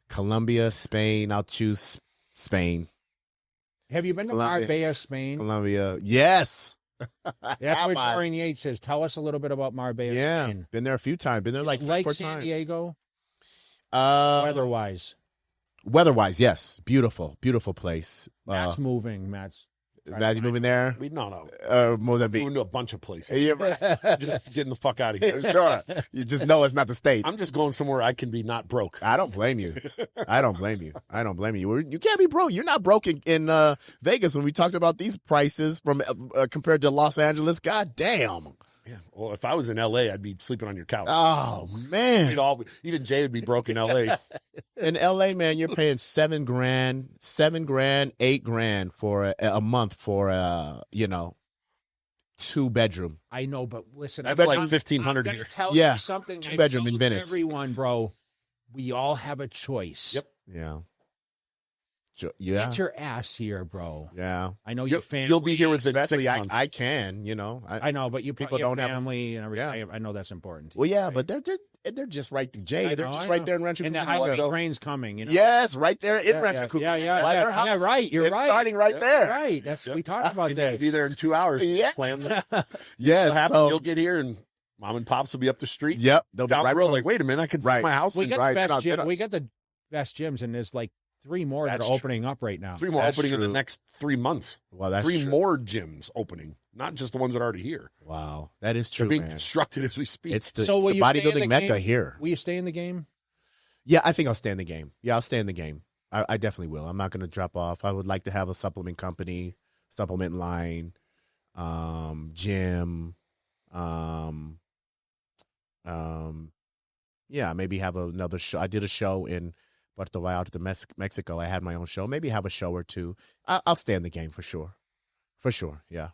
Colombia, Spain. I'll choose Spain. Have you been to Marbella, Spain? Colombia. Yes. That's what Dorian Yates says. Tell us a little bit about Marbella, Spain. Been there a few times. Been there like 4 San times. Diego? Weather-wise, yes. Beautiful place. Matt's moving. Matt's moving there? No. Mozambique. Moving to a bunch of places. Yeah, Just getting the fuck out of here. sure. You just know it's not the States. I'm just going somewhere I can be not broke. I don't blame you. You can't be broke. You're not broke in Vegas when we talked about these prices from compared to Los Angeles. God damn. Yeah. Well, if I was in L.A., I'd be sleeping on your couch. Oh, man. Even Jay would be broke in L.A. In L.A., man, you're paying $7,000, $8,000 for a month for a 2-bedroom. I know, but listen, That's like $1,500 here. Yeah, something. 2-bedroom in Venice. Everyone, bro, we all have a choice. Yep. Yeah. Get your ass here, bro. Yeah. I know your family. You'll be here with Eventually, I can, I know, but people your don't have family and everything. I know that's important. Well, yeah, right? but they're just right there, Jay. They're just right there in Rancho And the Cucamonga. rain's coming. Yes, right there in Rancho Cucamonga. Yeah, right. You're right. Starting right there. Right. That's we talked about that. Be there in 2 hours. Yeah. Plan that. Yes. So, you'll get here and mom and pops will be up the street. Yep. They'll be down right the road. Like, wait a minute, I could see my house. We got right. the best No, gym. We got the best gyms, and there's like 3 more that That's are opening up right now. 3 more That's opening in true. the next 3 months. Well, that's 3 true. more gyms opening, not just the ones that are already here. Wow, that is They're true, being man. constructed as we speak. It's the, So it's will the you stay in bodybuilding the mecca game? here. Will you stay in the game? Yeah, I think I'll stay in the game. Yeah, I'll stay in the game. I definitely will. I'm not going to drop off. I would like to have a supplement company, supplement line, gym, yeah, maybe have another show. I did a show in Puerto Vallarta, Mexico. I had my own show. Maybe have a show or two. I'll stay in the game for sure. For sure, yeah.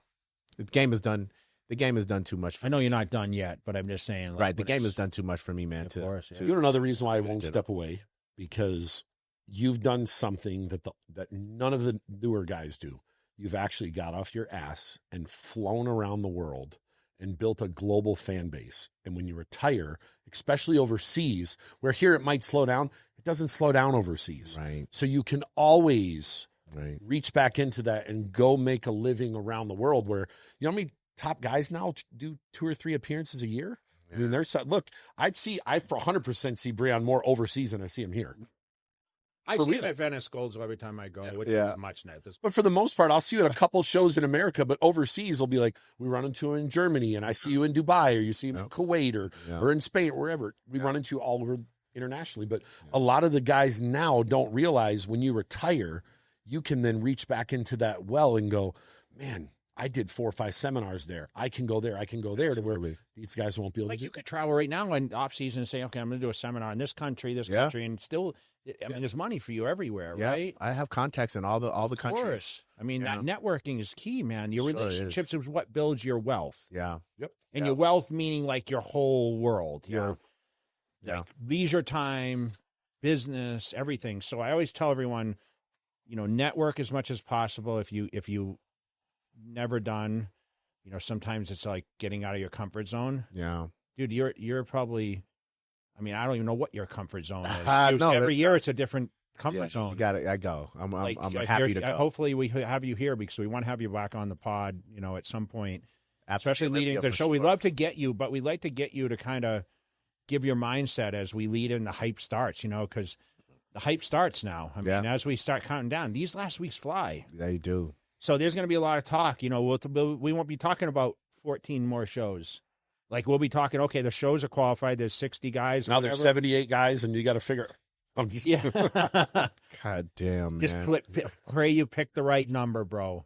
The game is done. The game has done too much for I know you're not done yet, but I'm just saying. Right, the game has done too much for me, man. Of course, yeah. You know another reason why I won't step away? Because you've done something that none of the newer guys do. You've actually got off your ass and flown around the world and built a global fan base. And when you retire, especially overseas, where here it might slow down, it doesn't slow down overseas. Right. So you can always Right. reach back into that and go make a living around the world where, you know how many top guys now do 2 or 3 appearances a year? I mean, there's look, I for 100% see Breon more overseas than I see him here. I see him at Venice Golds every time I go. Which Yeah. is much now. But for the most part, I'll see you at a couple shows in America, but overseas will be like, we run into him in Germany and I see you in Dubai, or you see him in Kuwait or in Spain or wherever. We run into you all over internationally. But a lot of the guys now don't realize when you retire, you can then reach back into that well and go, man, I did 4 or 5 seminars there. I can go there. I can go there to where these guys won't be able to Like do. you could travel right now in off season and say, okay, I'm going to do a seminar in this country, and still, I mean, there's money for you everywhere, Yeah, right? I have contacts in all the Of countries. course. I mean, Yeah. that networking is key, man. Your Sure relationships is what builds your wealth. Yeah. Yep. And your wealth meaning like your whole world, your Yeah. like leisure time, business, everything. So I always tell everyone, network as much as possible. If you never done, sometimes it's like getting out of your comfort zone. Yeah. Dude, you're probably, I mean, I don't even know what your comfort zone is. No, Every there's year not. it's a different comfort You zone. got it. I go. I'm Like, happy to go. Hopefully we have you here because we want to have you back on the pod, at some point, especially Absolutely. leading into the For show. We'd sure. love to get you, but we'd like to get you to kind of give your mindset as we lead in the hype starts, because the hype starts now. I mean, as we start counting down, these last weeks fly. They do. So there's going to be a lot of talk. We won't be talking about 14 more shows. Like we'll be talking, okay, the shows are qualified. There's 60 guys. Now there's 78 guys, and you got to figure. Yeah. God damn, man. Just pray you pick the right number, bro,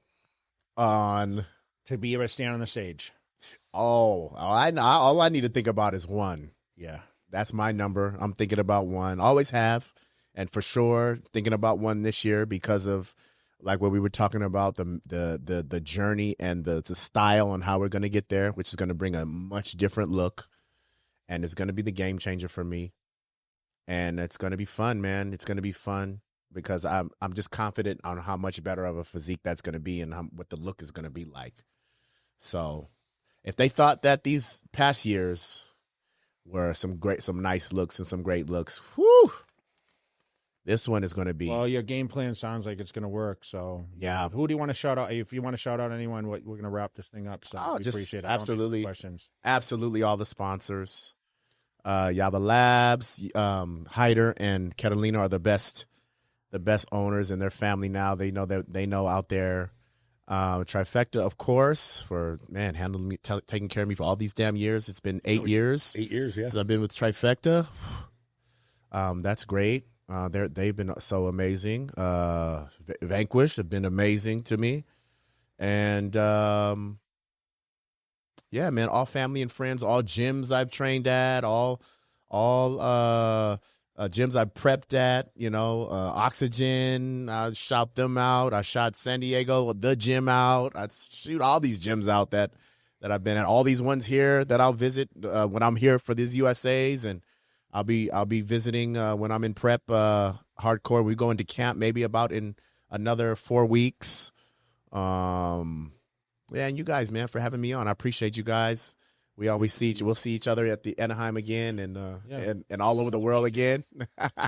On. to be able to stand on the stage. All I need to think about is 1. Yeah. That's my number. I'm thinking about 1. Always have. And for sure, thinking about 1 this year because of like what we were talking about, the journey and the style and how we're going to get there, which is going to bring a much different look. And it's going to be the game changer for me. And it's going to be fun, man. It's going to be fun because I'm just confident on how much better of a physique that's going to be and what the look is going to be like. So if they thought that these past years were some nice looks and some great looks, whew, This one is going to be. Well, your game plan sounds like it's going to work. So yeah. Who do you want to shout out? If you want to shout out anyone, we're going to wrap this thing up. So we appreciate it. Absolutely. Questions. Absolutely. All the sponsors. Yaba Labs, Hyder and Catalina are the best owners, and their family now. They know out there. Trifecta, of course, for handling me, taking care of me for all these damn years. It's been 8 years. 8 years, yeah. Since I've been with Trifecta. That's great. They've been so amazing. Vanquish have been amazing to me, and yeah, man, all family and friends, all gyms I've trained at, all gyms I've prepped at. Oxygen. I shout them out. I shot San Diego, the gym out. I shoot all these gyms out that I've been at. All these ones here that I'll visit when I'm here for these USAs, and I'll be visiting when I'm in prep hardcore. We go into camp maybe about in another 4 weeks. Yeah, and you guys, man, for having me on. I appreciate you guys. We'll see each other at the Anaheim again and all over the world again.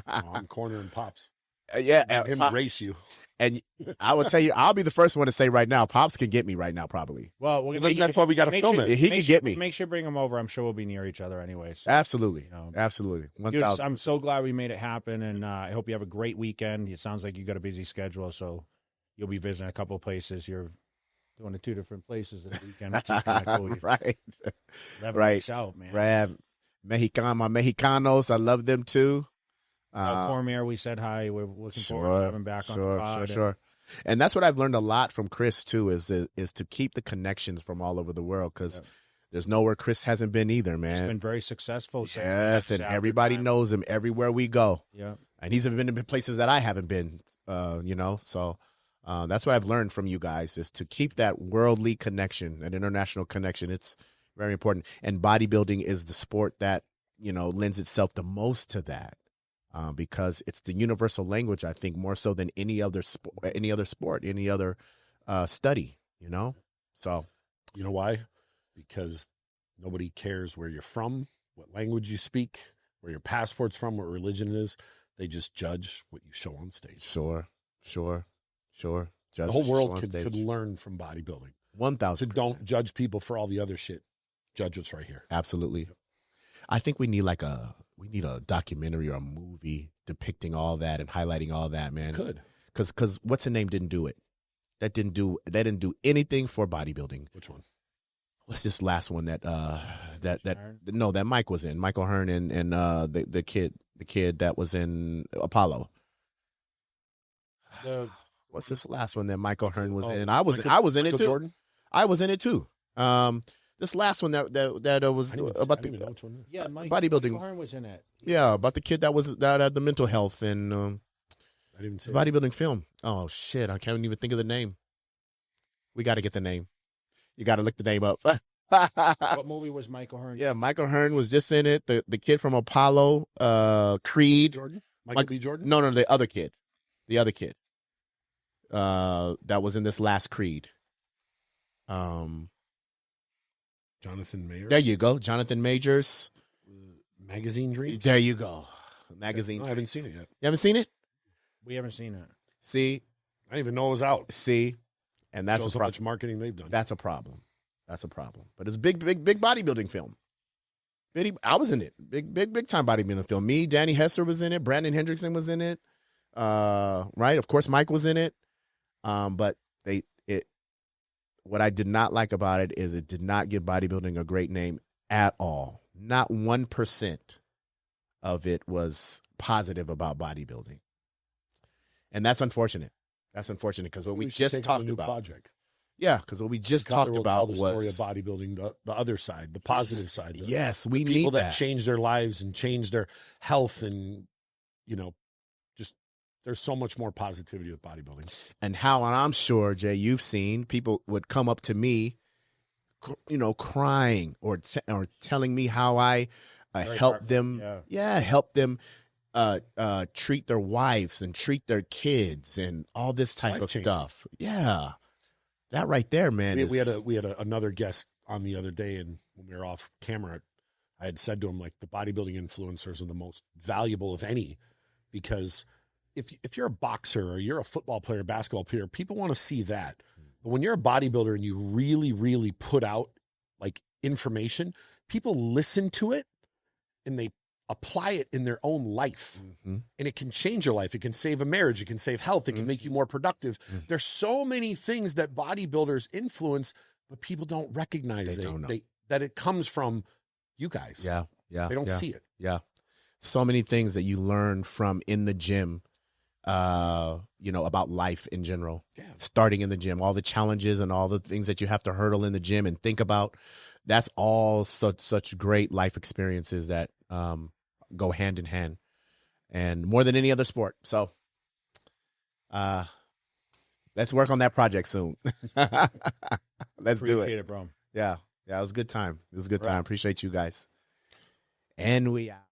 I'm cornering Pops. Him race you. And I will tell you, I'll be the first one to say right now, Pops can get me right now, probably. Well, that's why we got to film it. He can get me. Make sure you bring him over. I'm sure we'll be near each other anyway. So, absolutely. Absolutely. 1,000. I'm so glad we made it happen, and I hope you have a great weekend. It sounds like you got a busy schedule, so you'll be visiting a couple of places. You're going to 2 different places this weekend, which is kind of cool. Right. 11 weeks out, man. Right. My Mexicanos, I love them too. Cormier, we said hi. We're looking forward to having back on the pod. Sure. And that's what I've learned a lot from Chris too, is to keep the connections from all over the world, because there's nowhere Chris hasn't been either, man. He's been very successful. Yes, and everybody knows him everywhere we go. Yeah, and he's even been to places that I haven't been. So that's what I've learned from you guys, is to keep that worldly connection, an international connection. It's very important. And bodybuilding is the sport that lends itself the most to that. Because it's the universal language, I think, more so than any other sport, any other study, So, you know why? Because nobody cares where you're from, what language you speak, where your passport's from, what religion it is. They just judge what you show on stage. Sure. Judge the whole world could learn from bodybuilding. 1,000%. So don't judge people for all the other shit. Judge what's right here. Absolutely. I think we need a documentary or a movie depicting all that and highlighting all that, man. Could. Because what's the name didn't do it. That didn't do anything for bodybuilding. Which one? What's this last one that Mike was in? Michael Hearn and the kid that was in Apollo. What's this last one that Michael Hearn was in? I was in it too. Jordan? I was in it too. This last one that was about the bodybuilding. Michael Hearn was in it. Yeah, about the kid that had the mental health and I didn't see bodybuilding film. Oh shit, I can't even think of the name. We got to get the name. You got to look the name up. What movie was Michael Hearn? Yeah, Michael Hearn was just in it. The kid from Apollo, Creed. Jordan? Michael B. Jordan? No, the other kid. The other kid. That was in this last Creed. Jonathan Majors. There you go, Jonathan Majors. Magazine Dreams. There you go. Magazine. I haven't seen it yet. You haven't seen it? We haven't seen it. See, I didn't even know it was out. See, and that's shows how much marketing they've done. That's a problem. But it's a big bodybuilding film. I was in it. Big time bodybuilding film. Me, Danny Hesser was in it. Brandon Hendrickson was in it. Right. Of course, Mike was in it. But what I did not like about it is it did not give bodybuilding a great name at all. Not 1% of it was positive about bodybuilding. And that's unfortunate. Because what we just talked about. Project. Yeah, because what we just talked about was the story of bodybuilding, the other side, the positive side. Yes, we need people that. Change their lives and change their health, and just there's so much more positivity with bodybuilding. And I'm sure, Jay, you've seen people would come up to me, crying or telling me how I help them. Help them treat their wives and treat their kids and all this type of stuff. Yeah. That right there, man. We had another guest on the other day, and when we were off camera, I had said to him, like, the bodybuilding influencers are the most valuable of any, because if you're a boxer or you're a football player, basketball player, people want to see that. But when you're a bodybuilder and you really, really put out like information, people listen to it and they apply it in their own life. And it can change your life. It can save a marriage. It can save health. It can make you more productive. There's so many things that bodybuilders influence, but people don't recognize that it comes from you guys. Yeah. They don't see it. Yeah. So many things that you learn from in the gym, about life in general. Yeah. Starting in the gym, all the challenges and all the things that you have to hurdle in the gym and think about. That's all such great life experiences that go hand in hand, and more than any other sport. So let's work on that project soon. Let's do it. Appreciate it, bro. Yeah. It was a good time. Appreciate you guys. And we out.